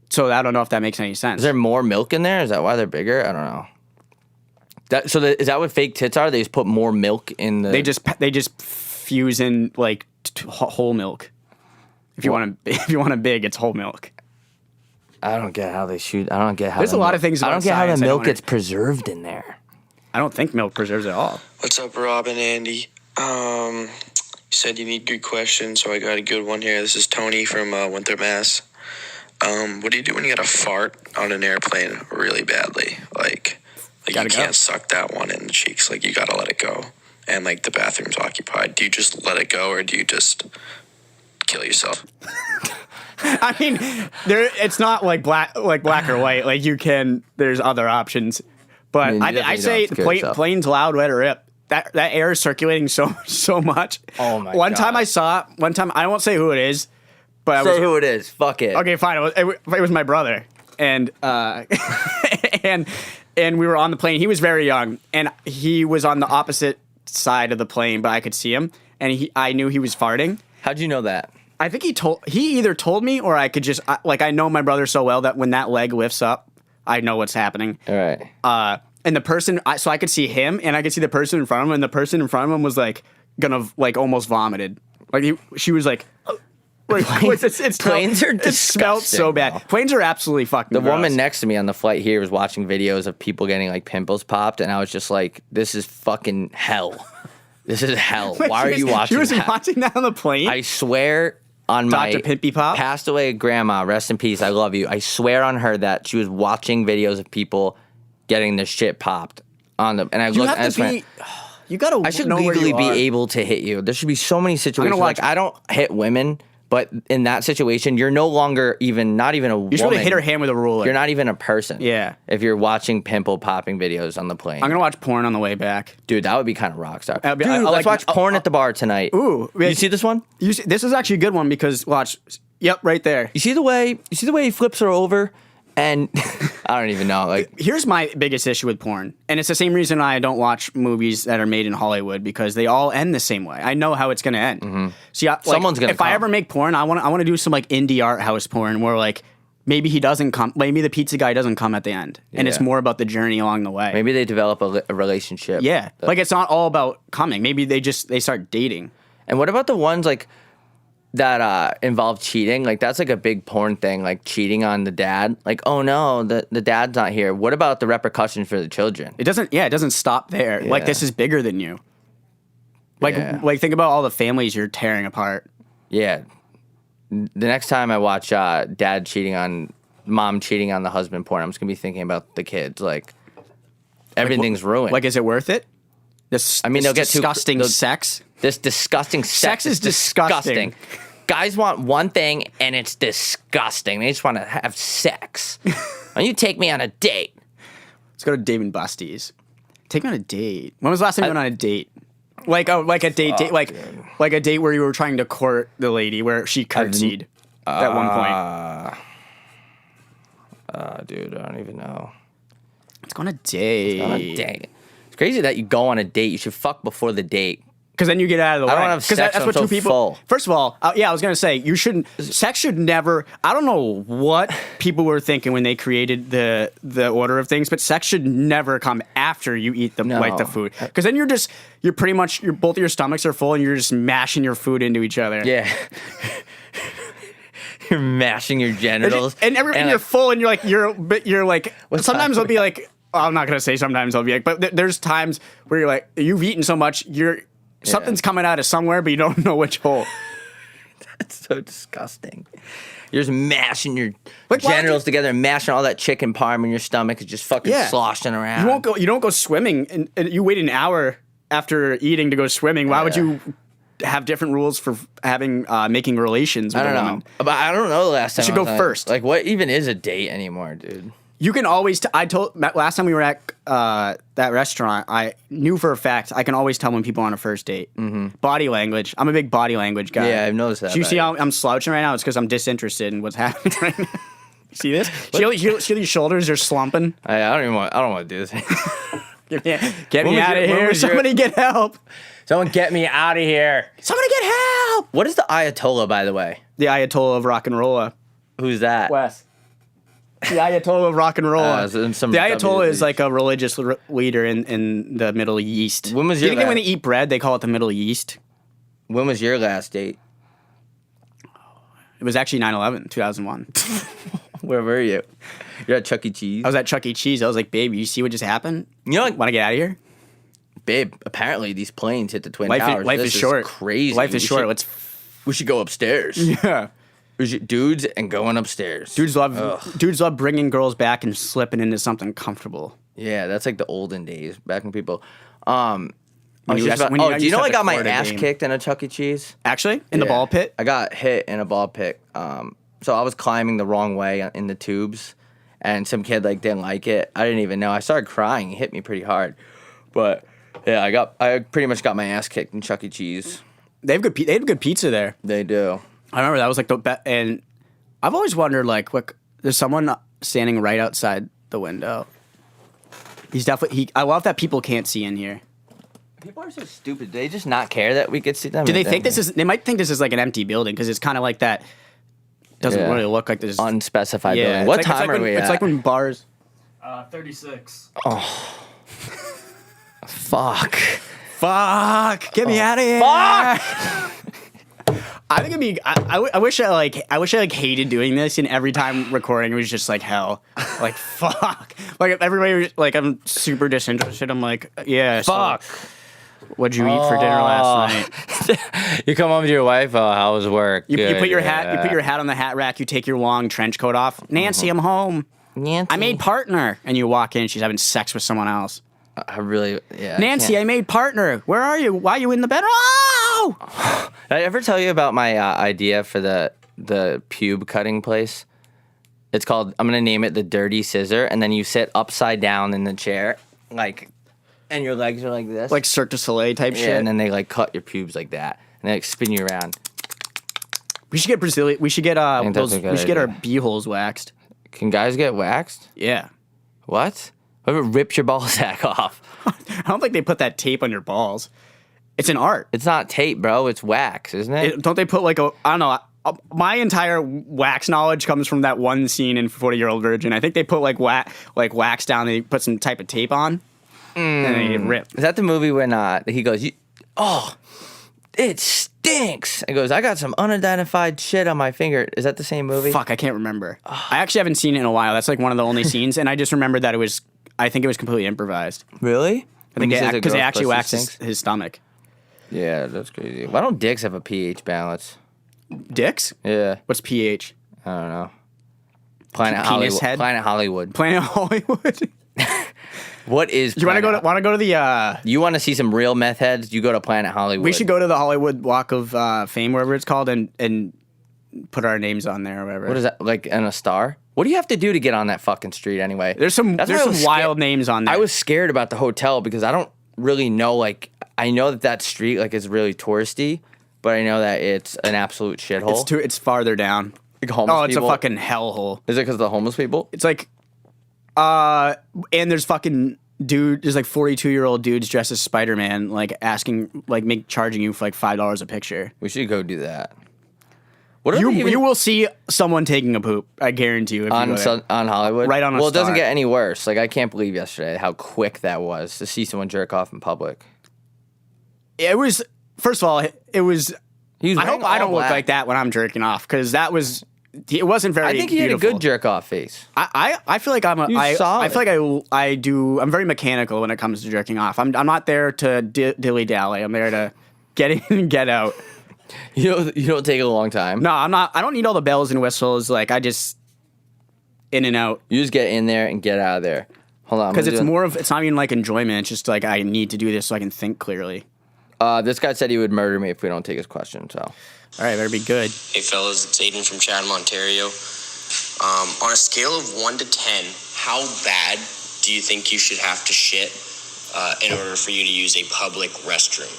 So I don't know if that makes any sense.
Is there more milk in there? Is that why they're bigger? I don't know. Is that what fake tits are? They just put more milk in the.
They just fuse in like whole milk. If you want a big, it's whole milk.
I don't get how they shoot. I don't get how.
There's a lot of things.
I don't get how the milk gets preserved in there.
I don't think milk preserves at all.
What's up, Rob and Andy? You said you need good questions, so I got a good one here. This is Tony from Winthrop, Mass. What do you do when you got to fart on an airplane really badly? Like you can't suck that one in the cheeks. Like, you got to let it go. And, like, the bathroom's occupied. Do you just let it go, or do you just kill yourself?
I mean, it's not like black or white. Like, there's other options. But I say the plane's loud, let it rip. That air is circulating so much.
Oh my god!
One time I won't say who it is, but
who it is. Fuck it.
Okay, fine. It was my brother, and and we were on the plane. He was very young, and he was on the opposite side of the plane, but I could see him, and I knew he was farting.
How'd you know that?
I think he either told me, or I could just I know my brother so well that when that leg lifts up, I know what's happening.
All right.
And the person, so I could see him, and I could see the person in front of him, and the person in front of him was like gonna almost vomited. Like she was like,
planes are disgusting.
It smelled so bad. Planes are absolutely fucking.
The
gross.
woman next to me on the flight here was watching videos of people getting like pimples popped, and I was just like, "This is fucking hell. This is hell. Why are you watching?"
She was
that?
watching that on the plane.
I swear on my
Dr. Pimpy Pop
passed away grandma, rest in peace. I love you. I swear on her that she was watching videos of people getting their shit popped on them, and I
you
looked.
have to be. You gotta.
I should
know
legally
where you
be
are.
able to hit you. There should be so many situations. Like, I don't hit women, but in that situation, you're no longer not even a woman.
You're supposed to hit her hand with a ruler.
You're not even a person.
Yeah.
If you're watching pimple popping videos on the plane.
I'm gonna watch porn on the way back.
Dude, that would be kind of rock star.
Dude,
let's watch porn at the bar tonight.
Ooh,
you see this one?
This is actually a good one because watch. Yep, right there.
You see the way he flips her over, and I don't even know. Like,
here's my biggest issue with porn, and it's the same reason I don't watch movies that are made in Hollywood, because they all end the same way. I know how it's gonna end. Mm-hmm. See,
someone's gonna.
If I ever make porn, I want to do some like indie art house porn where like maybe he doesn't come, maybe the pizza guy doesn't come at the end, and it's more about the journey along the way.
Maybe they develop a relationship.
Yeah, like it's not all about coming. Maybe they start dating.
And what about the ones like that involve cheating? Like, that's like a big porn thing, like cheating on the dad. Like, oh no, the dad's not here. What about the repercussions for the children?
It doesn't stop there.
Yeah.
Like, this is bigger than you. Like think about all the families you're tearing apart.
Yeah. The next time I watch mom cheating on the husband porn, I'm just gonna be thinking about the kids. Like, everything's ruined.
Like, is it worth it?
They'll get
disgusting sex.
This disgusting sex
is disgusting.
Guys want one thing, and it's disgusting. They just want to have sex. Why don't you take me on a date?
Let's go to Dave and Busty's. Take me on a date. When was the last time you went on a date? Like a date, like a date where you were trying to court the lady, where she curtsied at one point.
Dude, I don't even know.
Let's go on a date.
It's crazy that you go on a date. You should fuck before the date.
Because then you get out of the way.
I don't have sex.
That's what two people.
Full.
First of all, I was gonna say you shouldn't. Sex should never. I don't know what people were thinking when they created the order of things, but sex should never come after you eat the food. Because then you're pretty much both of your stomachs are full and you're just mashing your food into each other.
Yeah. You're mashing your genitals,
and you're full, and you're like. Sometimes I'll be like. I'm not gonna say sometimes I'll be like, but there's times where you're like, you've eaten so much, something's coming out of somewhere, but you don't know which hole.
That's so disgusting. You're just mashing your genitals together and mashing all that chicken parm in your stomach. It's just fucking sloshing around.
You don't go swimming, and you wait an hour after eating to go swimming. Why would you have different rules for having making relations with
I
a
don't
woman.
know. But I don't know the last time.
should
I
go
was on-
first.
Like, what even is a date anymore, dude?
You can always. I told last time we were at that restaurant. I knew for a fact I can always tell when people are on a first date. Mm-hmm. Body language. I'm a big body language guy.
Yeah, I've noticed that
So you
about
see
you.
how I'm slouching right now? It's because I'm disinterested in what's happening right now. See this? See these shoulders? They're slumping.
I don't want to do this.
Get me out of here! Somebody get help!
Someone get me out of here.
Somebody get help!
What is the Ayatollah, by the way?
The Ayatollah of rock and roll.
Who's that?
Wes. The Ayatollah of rock and roll.
So in some
The Ayatollah is
WWE.
like a religious leader in the Middle East.
When was
Do you
your
think that when
last-
they eat bread, they call it the Middle East?
When was your last date?
It was actually 9/11, 2001.
Where were you? You're at Chuck E. Cheese.
I was at Chuck E. Cheese. I was like, babe, you see what just happened?
You know, like,
Want to get out of here?
babe, apparently these planes hit the Twin
Life
Towers.
is
This
short.
crazy.
Life is
We
short.
should- we should go upstairs.
Yeah.
Dudes and going upstairs.
Dudes love bringing girls back and slipping into something comfortable.
Yeah, that's like the olden days, back when people.
When
I was
you
just
ask-
about-
when you
do you
used
know
to
I
have
got
to
my
court a
ass
game.
kicked in a Chuck E. Cheese?
Actually, in the
Yeah.
ball pit?
I got hit in a ball pit. So I was climbing the wrong way in the tubes, and some kid like didn't like it. I didn't even know. I started crying. He hit me pretty hard, but yeah, I pretty much got my ass kicked in Chuck E. Cheese.
They have good pizza there.
They do.
I remember that was like the best. And I've always wondered, like, look, there's someone standing right outside the window. He's definitely. I love that people can't see in here.
People are so stupid. Do they just not care that we could see them?
Do they think this is? They might think this is like an empty building because it's kind of like that. Doesn't
Yeah.
really look like this.
unspecified
Yeah.
building?
it's
What
like-
time
it's like
are
when,
we
It's
at?
like when bars.
36.
Fuck.
Fuck! Get me out of here!
Fuck!
I think it'd be. I wish I like hated doing this, and every time recording it was just like hell. Like fuck. Like everybody was like, I'm super disinterested. I'm like, yeah. so
Fuck.
what'd you eat for dinner last night?
You come home to your wife. Oh, how was work?
You
Good,
put your hat. You
yeah.
put your hat on the hat rack. You take your long trench coat off. Nancy, I'm home.
Nancy.
I made partner. And you walk in. She's having sex with someone else.
I really. Yeah.
Nancy, I made partner. Where are you? Why are you in the bed? Oh!
Did I ever tell you about my idea for the pube cutting place? It's called. I'm gonna name it the Dirty Scissor, and then you sit upside down in the chair, like, and your legs are like this,
Like Cirque du Soleil type
yeah,
shit.
and then they like cut your pubes like that, and they like spin you around.
We should get Brazilian. We should get
think that's
those.
a good
We should get our
idea.
beeholes waxed.
Can guys get waxed?
Yeah.
What? What if it rips your ball sack off?
I don't think they put that tape on your balls. It's an art.
It's not tape, bro. It's wax, isn't it?
Don't they put like a? I don't know. My entire wax knowledge comes from that one scene in 40-Year-Old Virgin. I think they put like wax down. They put some type of tape on, and they get ripped.
Is that the movie when he goes, it stinks? He goes, I got some unidentified shit on my finger. Is that the same movie?
Fuck, I can't remember. I actually haven't seen it in a while. That's like one of the only scenes, and I just remember that it was. I think it was completely imposed.
Really?
I think
When he says a
because they
girl's
actually
pussy
waxed
stinks?
his stomach.
Yeah, that's crazy. Why don't dicks have a pH balance?
Dicks?
Yeah,
What's pH?
I don't know. Planet
Penis
Hollywood.
head?
Planet Hollywood.
Planet Hollywood.
What is?
You want to go to the?
You want to see some real meth heads? You go to Planet Hollywood.
We should go to the Hollywood Walk of Fame, wherever it's called, and put our names on there or whatever.
What is that? Like in a star? What do you have to do to get on that fucking street anyway?
There's some
That's why I was
wild names on there.
I was scared about the hotel because I don't really know. Like, I know that street like is really touristy, but I know that it's an absolute shithole.
It's farther down.
Like homeless
Oh, it's
people.
a fucking hellhole.
Is it because of the homeless people?
It's like, and there's fucking there's like 42-year-old dudes dressed as Spider-Man, like asking, like charging you for like $5 a picture.
We should go do that. What are
You
they even
you will see someone taking a poop. I guarantee you. If you go there.
on Hollywood?
Right on a
Well, it doesn't
star.
get any worse. Like I can't believe yesterday how quick that was to see someone jerk off in public.
It was. First of all, it was.
He was
I
wearing
hope I
all
don't look
black.
like that when I'm jerking off because that was. It wasn't very.
I think he had a
beautiful.
good jerk off face.
I feel like I'm a.
You
I
solid.
feel like I do. I'm very mechanical when it comes to jerking off. I'm not there to dilly dally. I'm there to get in and get out.
You don't take a long time.
No, I'm not. I don't need all the bells and whistles. Like I just in and out
You just get in there and get out of there. Hold on.
because it's more of. It's not even like enjoyment. It's just like I need to do this so I can think clearly.
This guy said he would murder me if we don't take his question. So,
All right, better be good.
Hey fellas, it's Aiden from Chatham, Ontario. On a scale of 1 to 10, how bad do you think you should have to shit in order for you to use a public restroom?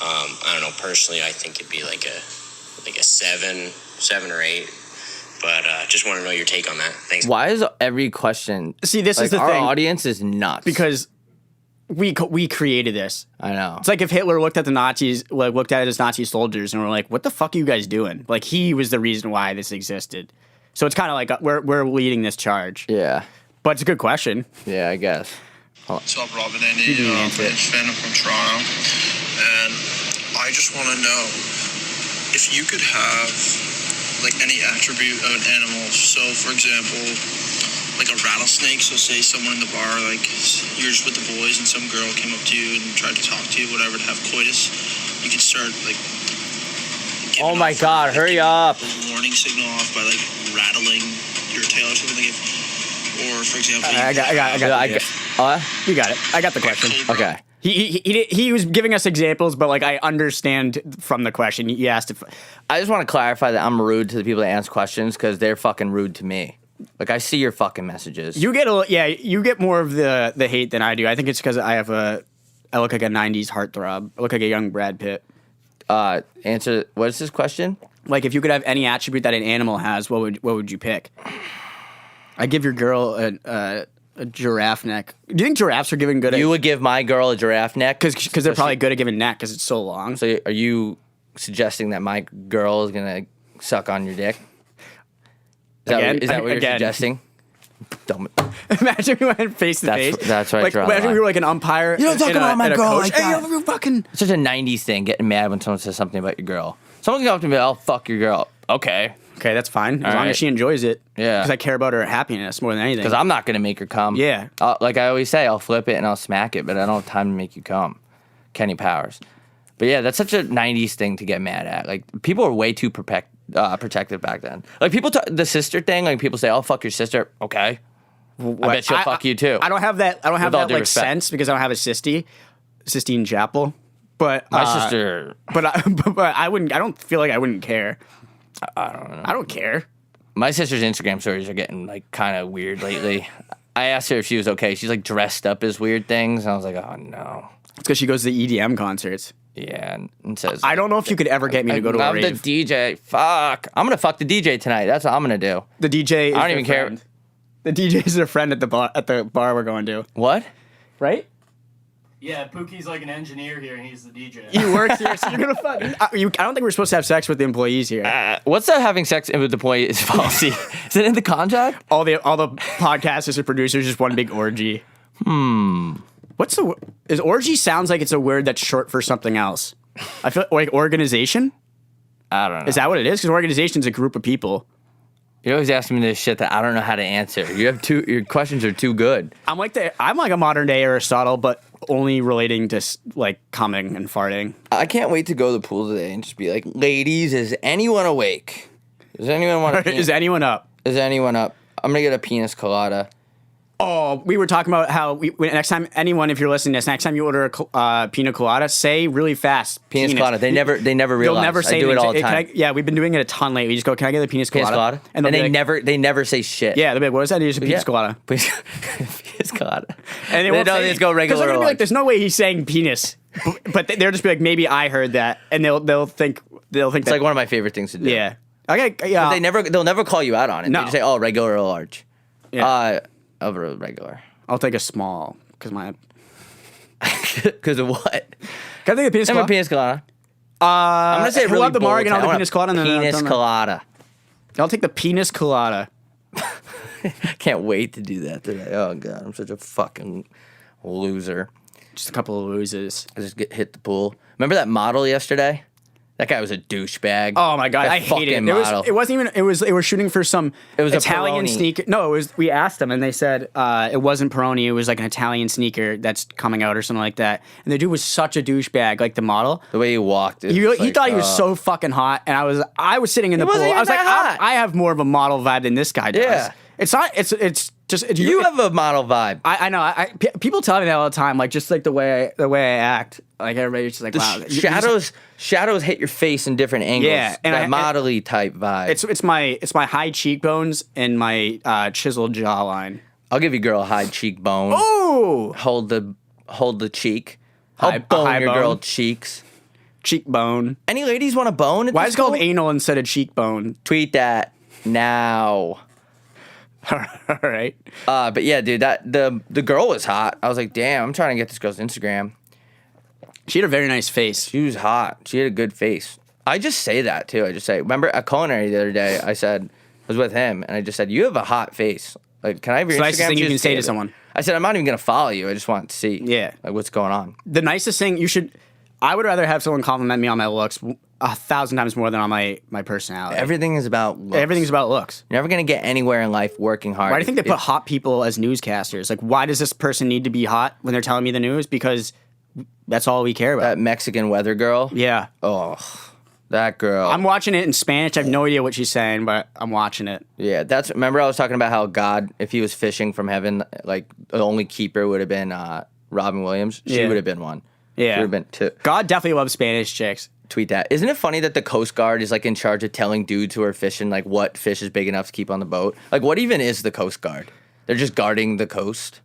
I don't know. Personally, I think it'd be like a 7 or 8. But just want to know your take on that. Thanks.
why is every question?
See, this is
like,
the
our
thing.
audience is nuts
Because we created this.
I know.
It's like if Hitler looked at the Nazis, like looked at his Nazi soldiers, and were like, "What the fuck are you guys doing?" Like he was the reason why this existed. So it's kind of like we're leading this charge.
Yeah.
But it's a good question.
Yeah, I guess.
What's up, Rob and Andy? I'm from Toronto, and I just want to know if you could have like any attribute of an animal. So, for example, like a rattlesnake. So, say someone in the bar, like you're just with the boys, and some girl came up to you and tried to talk to you, whatever, to have coitus. You could start like.
Oh my God! Hurry up!
Warning signal off by like rattling your tail or something. Like or for example,
I got you got it. I got the question.
Okay.
He was giving us examples, but like I understand from the question. He asked if
I just want to clarify that I'm rude to the people that ask questions because they're fucking rude to me. Like I see your fucking messages.
you get more of the hate than I do. I think it's because I look like a '90s heartthrob. I look like a young Brad Pitt.
Answer. What is this question?
Like if you could have any attribute that an animal has, what would you pick? I give your girl a giraffe neck. Do you think giraffes are giving good?
You would give my girl a giraffe neck
Because they're probably good at giving neck because it's so long.
So are you suggesting that my girl is gonna suck on your dick? Is that what you're suggesting? Don't.
Imagine we went face to face.
That's right.
Like imagine we were like an umpire.
You don't talk about my girl like
Hey,
that.
you fucking.
It's such a '90s thing, getting mad when someone says something about your girl. Someone can come up to me, "I'll fuck your girl." Okay.
Okay, that's fine as
All
long
right.
as she enjoys it.
Yeah.
Because I care about her happiness more than anything.
Because I'm not gonna make her come.
Yeah.
Like I always say, I'll flip it and I'll smack it, but I don't have time to make you come. Kenny Powers. But yeah, that's such a '90s thing to get mad at. Like people were way too protective back then. Like people, the sister thing. Like people say, "I'll fuck your sister." Okay. I bet she'll fuck you too.
I don't have that. I don't have
With all
that
due
like
respect.
sense because I don't have a Sistine Chapel. But
My sister.
But I wouldn't. I don't feel like I wouldn't care. I don't know. I don't care.
My sister's Instagram stories are getting like kind of weird lately. I asked her if she was okay. She's like dressed up as weird things. And I was like, oh no.
It's because she goes to EDM concerts.
Yeah, and says
I don't know if you could ever get me to go to a
love
rave.
the DJ. Fuck. I'm gonna fuck the DJ tonight. That's what I'm gonna do.
The DJ. Is
I don't
their
even care.
friend. The DJ is their friend at the bar we're going to.
What?
Right?
Yeah, Pookie's like an engineer here, and he's the DJ.
He works here, so you're gonna fuck. I don't think we're supposed to have sex with the employees here.
What's that having sex with the employees policy? Is it in the contract?
All the podcasters and producers just one big orgy. What's is orgy sounds like it's a word that's short for something else. I feel like organization.
I don't know.
Is that what it is? Because organization's a group of people.
You're always asking me this shit that I don't know how to answer. Your questions are too good.
I'm like a modern day Aristotle, but only relating to like coming and farting.
I can't wait to go to the pool today and just be like, ladies, is anyone awake? Does anyone want to?
Is anyone up?
Is anyone up? I'm gonna get a penis colada.
Oh, we were talking about how next time anyone, if you're listening to this, next time you order a pina colada, say really fast.
Penis colada. They never realize.
They'll never say
I do it all the
Can
time.
yeah, we've been doing it a ton lately. You just go, can I get a penis colada?
Penis colada.
And
they
like,
never say shit.
Yeah, they'll be like, what is that? It's a penis
Yeah.
colada.
Penis colada.
And they won't
don't
say,
just go regular.
Because they're gonna be
or
like, there's no way he's saying penis. But they'll just be like, maybe I heard that, and they'll think
It's
that,
like one of my favorite things to do.
yeah. Okay, yeah.
But they'll never call you out on it.
No.
They just say, oh, regular or large.
Yeah.
Over regular.
I'll take a small because my.
Because of what?
Can I take a penis
I'm
colada?
a penis colada. I'm gonna say
who
really
have the
bold.
Morgan? I'll
I
take
want
penis colada. And then
penis colada.
I'll take the penis colada.
Can't wait to do that today. Oh god, I'm such a fucking loser.
Just a couple of loses.
I just hit the pool. Remember that model yesterday? That guy was a douchebag.
Oh my god,
That
I hate it.
fucking model.
It wasn't even. It was. They were shooting for some.
It was a
Italian
Peroni.
sneaker. No, it was. We asked them, and they said it wasn't Peroni. It was like an Italian sneaker that's coming out or something like that. And the dude was such a douchebag, like the model.
The way he walked.
He thought he was so fucking hot, and I was sitting in the pool.
wasn't
I was
even
like,
that hot.
I have more of a model vibe than this guy does.
Yeah.
It's not. It's Just
You have a model vibe.
I know. People tell me that all the time. Like just like the way I act. Like everybody's just like,
The
wow.
shadows hit your face in different angles.
Yeah, and
that modelly type vibe.
It's my high cheekbones and my chiseled jawline.
I'll give you girl a high cheekbone.
Oh,
Hold the cheek. I'll
High
bone your
bone.
girl cheeks.
cheekbone.
Any ladies want a bone? At
Why
this
is it called
school?
anal instead of cheekbone?
Tweet that now.
All right.
But yeah, dude, the girl was hot. I was like, damn, I'm trying to get this girl's Instagram.
She had a very nice face.
She was hot. She had a good face. I just say that too. I just say, remember at culinary the other day, I was with him, and I just said, you have a hot face. Like, can I have your
It's the
Instagram?
nicest thing you
She
can
just
say to
gave it.
someone.
I said, I'm not even gonna follow you. I just want to see,
Yeah.
like what's going on.
The nicest thing I would rather have someone compliment me on my looks 1,000 times more than on my personality.
Everything is about looks.
Everything's about looks.
You're never gonna get anywhere in life working hard.
Why do you think they
If-
put hot people as newscasters? Like, why does this person need to be hot when they're telling me the news? Because that's all we care about.
that Mexican weather girl?
Yeah.
Oh, that girl.
I'm watching it in Spanish. I have no idea what she's saying, but I'm watching it.
Yeah, remember I was talking about how God, if he was fishing from heaven, like the only keeper would have been Robin Williams. She
Yeah.
would have been one.
Yeah.
She would have been two.
God definitely loves Spanish chicks.
Tweet that. Isn't it funny that the Coast Guard is like in charge of telling dudes who are fishing like what fish is big enough to keep on the boat? Like what even is the Coast Guard? They're just guarding the coast.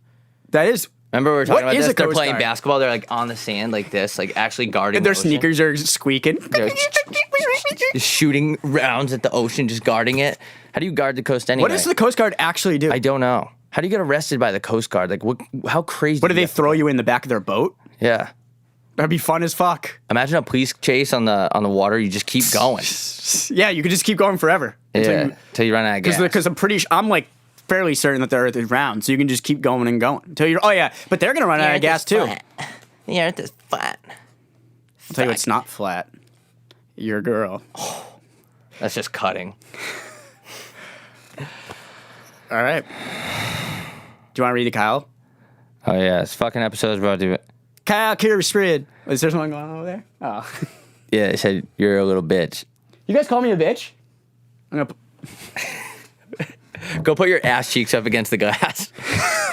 That is.
Remember we were talking
What
about
is
this?
a
They're
Coast
playing
Guard?
basketball. They're like on the sand like this, like actually guarding
Their
the ocean.
sneakers are squeaking.
They're just shooting rounds at the ocean, just guarding it. How do you guard the coast anyway?
What does the Coast Guard actually do?
I don't know. How do you get arrested by the Coast Guard? Like, how crazy?
What do they throw you in the back of their boat?
Yeah.
That'd be fun as fuck.
Imagine a police chase on the water. You just keep going.
Yeah, you could just keep going forever.
Yeah, till you run out of gas.
Because I'm like fairly certain that the Earth is round, so you can just keep going and going until you're. Oh yeah, but they're gonna run out of gas too.
The Earth is flat.
I'll tell you, it's not flat. Your girl.
That's just cutting.
All right. Do you want to read the Kyle?
Oh yeah, this fucking episode is brought to you.
Kyle Kira spread. Is there something going on over there? Oh.
Yeah, it said you're a little bitch.
You guys call me a bitch? I'm gonna.
Go put your ass cheeks up against the glass.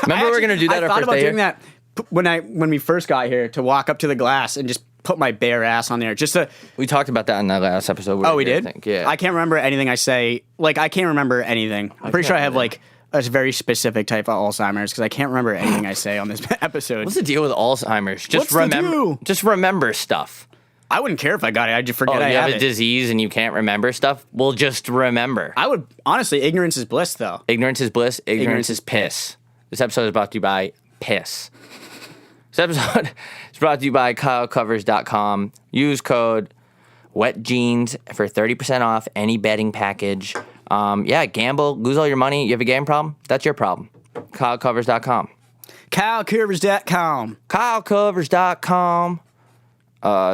Remember, we were gonna do that
I
our
thought
first
about
day
doing
here?
that when we first got here, to walk up to the glass and just put my bare ass on there, just to.
We talked about that in that last episode.
Oh, we did?
I think. Yeah.
I can't remember anything I say. Like, I can't remember anything. I'm pretty sure I have, like, a very specific type of Alzheimer's because I can't remember anything I say on this episode.
What's the deal with Alzheimer's? Just
What's the deal?
Just remember stuff.
I wouldn't care if I got it. I'd just forget
Oh,
I
you have
have
a
it.
disease and you can't remember stuff? Well, just remember.
I would, honestly, ignorance is bliss, though.
Ignorance is bliss. Ignorance is piss. This episode is brought to you by Piss. This episode is brought to you by KyleCovers.com. Use code WETJeans for 30% off any betting package. Yeah, gamble, lose all your money. You have a game problem? That's your problem. KyleCovers.com.
KyleCovers.com.
KyleCovers.com.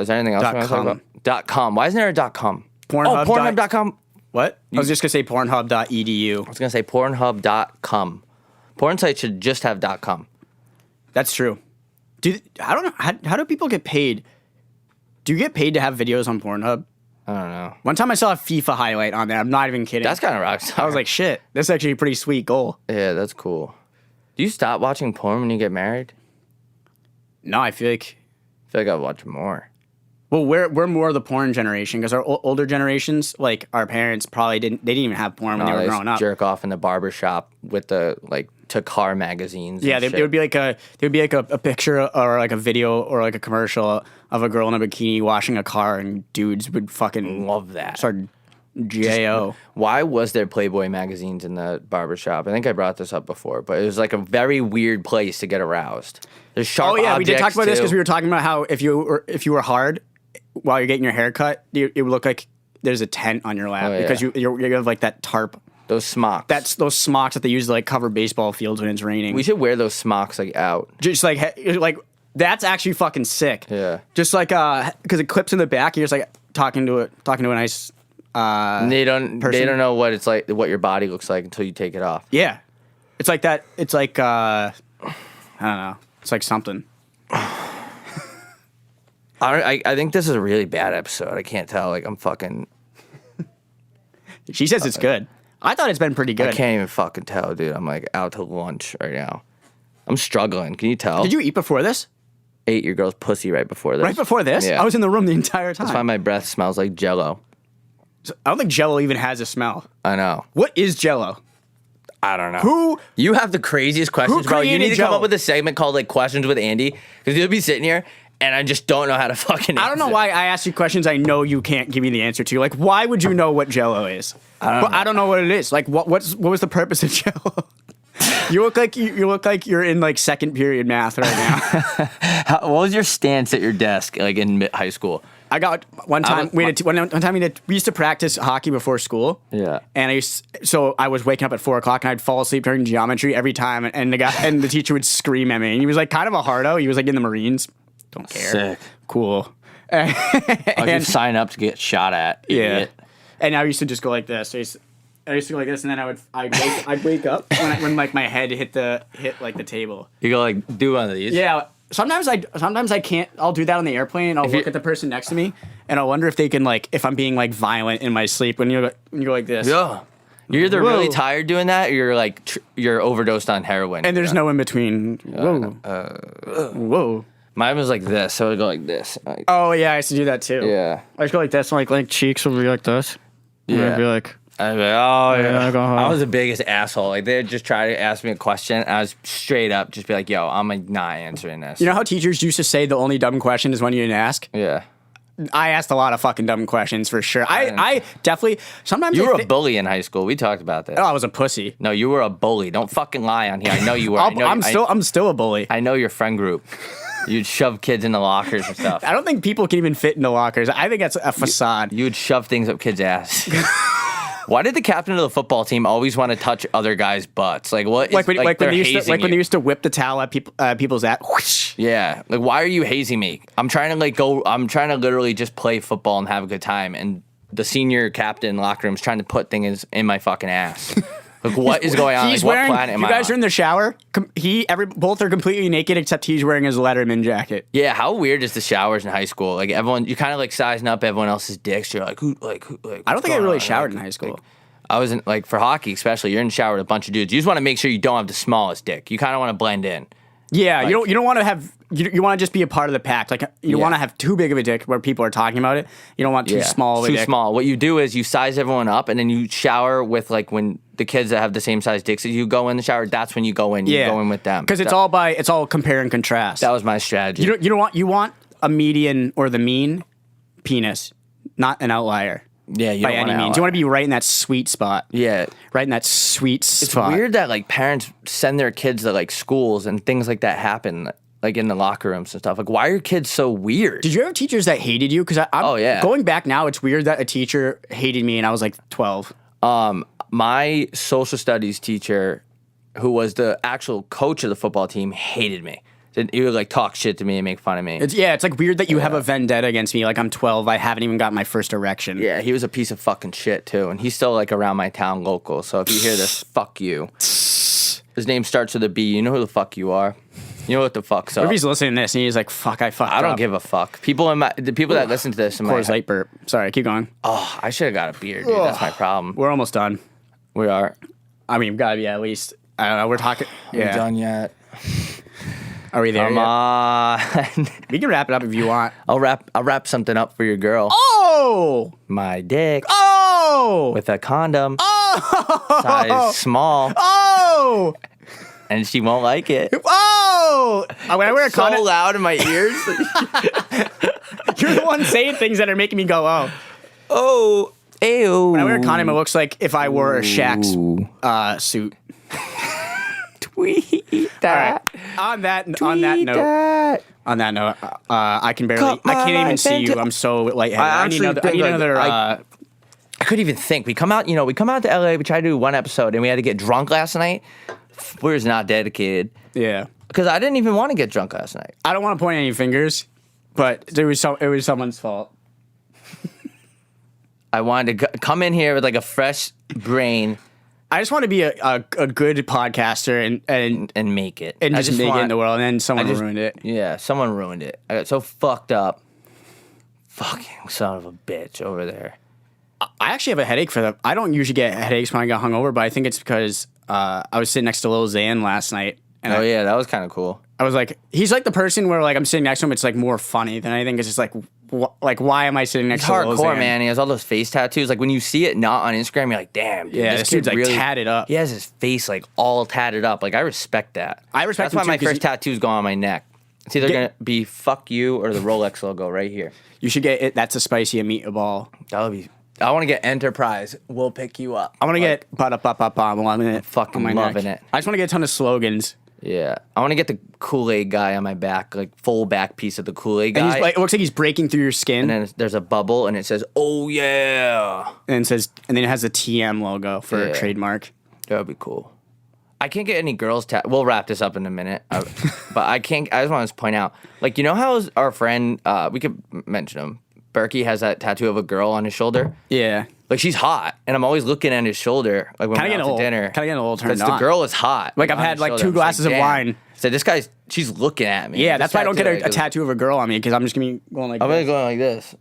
Is there anything else you want to talk about? .com. Why isn't there a .com?
Pornhub.
Oh, Pornhub.com.
What? I was just going to say Pornhub.edu.
I was going to say Pornhub.com. Porn sites should just have .com.
That's true. I don't know. How do people get paid? Do you get paid to have videos on Pornhub?
I don't know.
One time I saw a FIFA highlight on there. I'm not even kidding.
That's kind of rockstar.
I was like, shit, that's actually a pretty sweet goal.
Yeah, that's cool. Do you stop watching porn when you get married?
No, I feel like
I'll watch more.
Well, we're more the porn generation because our older generations, like our parents, probably didn't even have porn when they were growing up.
Jerk off in the barber shop with the to car magazines.
Yeah,
and
there would be like a picture or like a video or like a commercial of a girl in a bikini washing a car, and dudes would fucking
love that.
Start J.O.
Why was there Playboy magazines in the barbershop? I think I brought this up before, but it was like a very weird place to get aroused. There's sharp
Oh yeah, we did talk
objects,
about this
too.
because we were talking about how if you were hard while you're getting your hair cut, it would look like there's a tent on your lap because you have like that tarp.
Those smocks.
That's those smocks that they use to like cover baseball fields when it's raining.
We should wear those smocks like out.
Just like that's actually fucking sick.
Yeah.
Just like because it clips in the back, you're just like talking to a nice.
They don't
person.
know what it's like, what your body looks like until you take it off.
Yeah, it's like that. It's like I don't know. It's like something.
I think this is a really bad episode. I can't tell. Like I'm fucking.
She says it's good. I thought it's been pretty good.
I can't even fucking tell, dude. I'm like out to lunch right now. I'm struggling. Can you tell?
Did you eat before this?
Ate your girl's pussy right before this.
Right before this?
Yeah.
I was in the room the entire time.
That's why my breath smells like Jello.
I don't think Jello even has a smell.
I know.
What is Jello?
I don't know.
Who?
You have the craziest questions, bro. You need to come
Jello?
up with a segment called like Questions with Andy, because you'll be sitting here and I just don't know how to fucking.
I don't know
answer.
why I ask you questions I know you can't give me the answer to. Like, why would you know what Jello is? I don't know what it is. Like, what was the purpose of Jello? You look like you're in like second period math right now.
What was your stance at your desk, like in high school?
I got one time. We used to practice hockey before school.
Yeah.
And so I was waking up at 4:00 and I'd fall asleep during geometry every time, and the teacher would scream at me. And he was like kind of a hardo. He was like in the Marines. Don't care.
Sick.
Cool.
You sign up to get shot at. Idiot.
Yeah. And I used to just go like this. I used to go like this, and then I'd wake up when like my head hit like the table.
You go like do one of these.
Yeah. Sometimes I can't. I'll do that on the airplane. I'll look at the person next to me, and I'll wonder if they can like if I'm being like violent in my sleep when you go like this.
Yeah. You're either
Whoa.
really tired doing that, or you're like you're overdosed on heroin.
And there's no in between. Whoa. Whoa.
Mine was like this, so I would go like this. Like,
Oh yeah, I used to do that too.
yeah.
I used to go like this, and like cheeks would be like this. And
Yeah.
I'd be like,
I'd be like, oh yeah.
I go home.
I was the biggest asshole. Like they'd just try to ask me a question, and I was straight up just be like, yo, I'm like not answering this.
you know how teachers used to say the only dumb question is when you didn't ask?
Yeah.
I asked a lot of fucking dumb questions for sure. I definitely sometimes
You
I
were a bully in high school. We talked about that.
Oh, I was a pussy.
No, you were a bully. Don't fucking lie on here. I know you were.
I'm still a bully.
I know your friend group. You'd shove kids into lockers and stuff.
I don't think people can even fit into lockers. I think that's a facade.
You would shove things up kids' ass. Why did the captain of the football team always want to touch other guys' butts? Like what?
Like when
they're
they
hazing you.
used to whip the towel at people's ass. Whoosh.
Yeah. Like why are you hazing me? I'm trying to literally just play football and have a good time, and the senior captain locker room is trying to put things in my fucking ass. Like what is going on?
He's
like,
wearing.
what planet am
You
I
guys
on?
are in the shower. Both are completely naked except he's wearing his Letterman jacket.
Yeah, how weird is the showers in high school? Like you kind of like sizing up everyone else's dicks. You're like, who?
I don't think I really showered in high school.
I wasn't like for hockey, especially. You're in the shower with a bunch of dudes. You just want to make sure you don't have the smallest dick. You kind of want to blend in.
Yeah, you don't want to have. You want to just be a part of the pack. Like you don't want to have too big of a dick where people are talking about it. You don't want too small of a
Too
dick.
small. What you do is you size everyone up, and then you shower with like when the kids that have the same size dicks as you go in the shower. That's when you go in. You go in with them
because it's all compare and contrast.
That was my strategy.
You want a median or the mean penis, not an outlier.
Yeah, you
by
don't
any
want
means. You want to be right in that sweet spot.
Yeah,
right in that sweet spot.
It's weird that like parents send their kids to like schools and things like that happen. Like in the locker rooms and stuff. Like, why are your kids so weird?
Did you have teachers that hated you? Because I'm going back now, it's weird that a teacher hated me and I was like 12.
My social studies teacher, who was the actual coach of the football team, hated me. He would like talk shit to me and make fun of me.
It's like weird that you have a vendetta against me. Like I'm 12, I haven't even got my first erection.
Yeah, he was a piece of fucking shit too, and he's still like around my town local. So if you hear this, fuck you. His name starts with a B. You know who the fuck you are. You know what the fuck's up.
What if he's listening to this and he's like, "Fuck, I fucked up."
I don't give a fuck. The people that listen to this,
Coors Light burp. Sorry, keep going.
Oh, I should have got a beer, dude. That's my problem.
We're almost done.
We are.
I mean, gotta be at least. I don't know. We're talking.
Are we done yet?
Are we there?
Come on.
We can wrap it up if you want.
I'll wrap something up for your girl.
Oh,
my dick.
Oh,
with a condom.
Oh,
size small.
Oh.
And she won't like it.
Oh! When I wear a condom,
so loud in my ears.
You're the one saying things that are making me go, oh.
Oh. Ew.
When I wear a condom, it looks like if I wore a Shaq's suit.
Tweet that.
Right. On that note, I can't even see you. I'm so lightheaded. I need another.
I couldn't even think. We come out to LA. We tried to do one episode, and we had to get drunk last night. We was not dedicated.
Yeah.
Because I didn't even want to get drunk last night.
I don't want to point any fingers, but it was someone's fault.
I wanted to come in here with like a fresh brain.
I just want to be a good podcaster
and make it.
And just make it in the world, and then someone ruined it.
Yeah, someone ruined it. I got so fucked up. Fucking son of a bitch over there.
I actually have a headache for that. I don't usually get headaches when I get hungover, but I think it's because I was sitting next to Lil Xan last night. And
yeah, that was kind of cool.
I was like, he's like the person where like I'm sitting next to him. It's like more funny than anything. It's just like, why am I sitting next to Lil Xan?
Hardcore, man. He has all those face tattoos. Like when you see it not on Instagram, you're like, damn, dude.
Yeah, this dude's like
really,
tatted up.
He has his face like all tatted up. Like I respect that.
That's
why
him
my
too,
first tattoos go on my neck. It's either gonna be "fuck you" or the Rolex logo right here.
You should get it. That's a spicy meatball.
That would be. I want to get Enterprise. We'll pick you up.
I want to get I'm
fucking loving it.
I just want to get a ton of slogans.
Yeah, I want to get the Kool-Aid guy on my back, like full back piece of the Kool-Aid guy.
And he's like, it looks like he's breaking through your skin.
And then there's a bubble, and it says, "Oh yeah,"
and then it has a TM logo for a trademark.
That would be cool. I can't get any girls. We'll wrap this up in a minute, but I can't. I just want to point out, like, you know how our friend, we could mention him. Berkey has that tattoo of a girl on his shoulder.
Yeah.
Like, she's hot, and I'm always looking at his shoulder, like, when we're out to dinner.
Kind of getting a little turned on.
The girl is hot.
Like, I've had, like, 2 glasses of wine.
So she's looking at me.
Yeah, that's why I don't get a tattoo of a girl on me, because I'm just going to be going like this.
I'm going to go like this.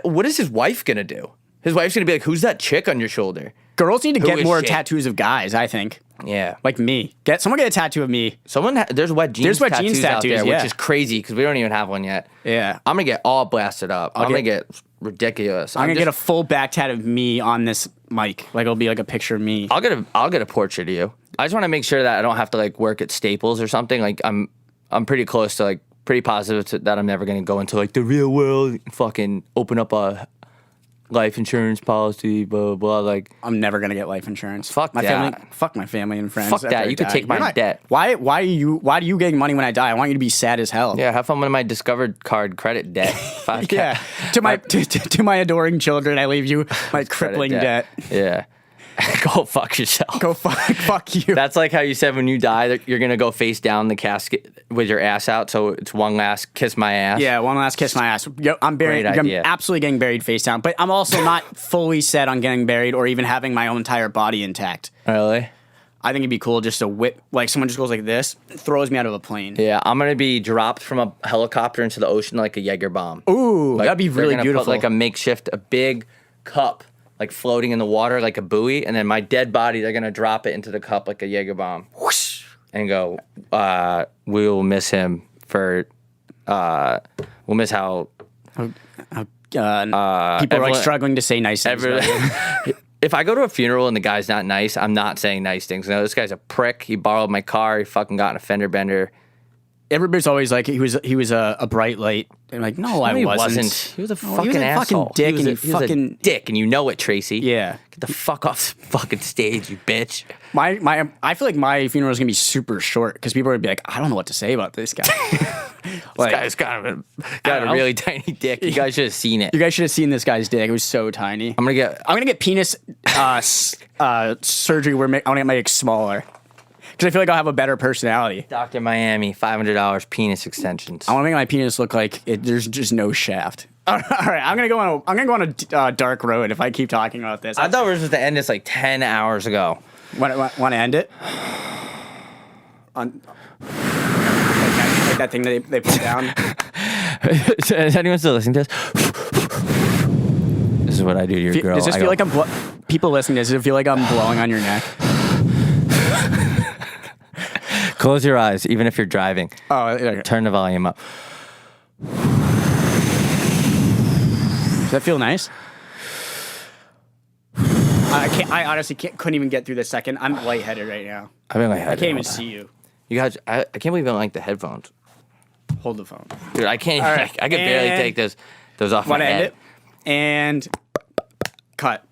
What is his wife going to do? His wife's going to be like, who's that chick on your shoulder?
Girls need to get more tattoos of guys, I think.
Yeah.
Like me. Someone get a tattoo of me.
There's wet jeans tattoos out there,
yeah.
which is crazy because we don't even have one yet.
Yeah.
I'm going to get all blasted up. I'm going to get ridiculous.
I'm going to get a full back tat of me on this mic. Like, it'll be like a picture of me.
I'll get a portrait of you. I just want to make sure that I don't have to, like, work at Staples or something. Like, I'm pretty close to, like, pretty positive that I'm never going to go into, like, the real world, fucking open up a life insurance policy, blah, blah, blah. Like,
I'm never going to get life insurance.
Fuck
my
that.
family. Fuck my family and friends.
Fuck that. You could take my debt.
Why are you getting money when I die? I want you to be sad as hell.
Yeah, have fun with my Discovered card credit debt.
Yeah. To my adoring children, I leave you my crippling debt.
Yeah. Go fuck yourself.
Go fuck you.
That's like how you said when you die that you're gonna go face down the casket with your ass out. So it's one last kiss my ass.
Yeah, one last kiss my ass. I'm buried. I'm absolutely getting buried face down. But I'm also not fully set on getting buried or even having my own entire body intact.
Really?
I think it'd be cool just to whip, like someone just goes like this, throws me out of a plane.
Yeah, I'm gonna be dropped from a helicopter into the ocean like a Jaeger bomb.
Ooh,
like,
that'd be really beautiful.
Put like a big cup, like floating in the water like a buoy, and then my dead body, they're gonna drop it into the cup like a Jaeger bomb, whoosh, and go. We will miss him for. We'll miss how.
People are like struggling to say nice things.
If I go to a funeral and the guy's not nice, I'm not saying nice things. No, this guy's a prick. He borrowed my car. He fucking got in a fender bender.
Everybody's always like he was a bright light. And like, no, I wasn't.
He was a fucking asshole.
Fucking dick,
he was a dick, and you know it, Tracy.
Yeah,
get the fuck off the fucking stage, you bitch.
I feel like my funeral is gonna be super short because people are gonna be like, I don't know what to say about this guy.
This guy's got a really tiny dick. You guys should have seen it.
You guys should have seen this guy's dick. It was so tiny. I'm gonna get penis surgery where I want to get my dick smaller. Because I feel like I'll have a better personality.
Dr. Miami, $500 penis extensions.
I want to make my penis look like there's just no shaft. All right, I'm gonna go on a dark road if I keep talking about this.
I thought we were supposed to end this like 10 hours ago.
Want to end it? Like that thing that they put down.
Is anyone still listening to this? This is what I do to your girl.
Does this feel like people listening to this? Does it feel like I'm blowing on your neck?
Close your eyes, even if you're driving.
Oh, okay.
Turn the volume up.
Does that feel nice? I honestly couldn't even get through the second. I'm lightheaded right now.
I've been lightheaded.
I can't even see you.
You guys, I can't believe I don't like the headphones.
Hold the phone,
dude. I can't. Right. I could barely take those off my head.
End it and cut.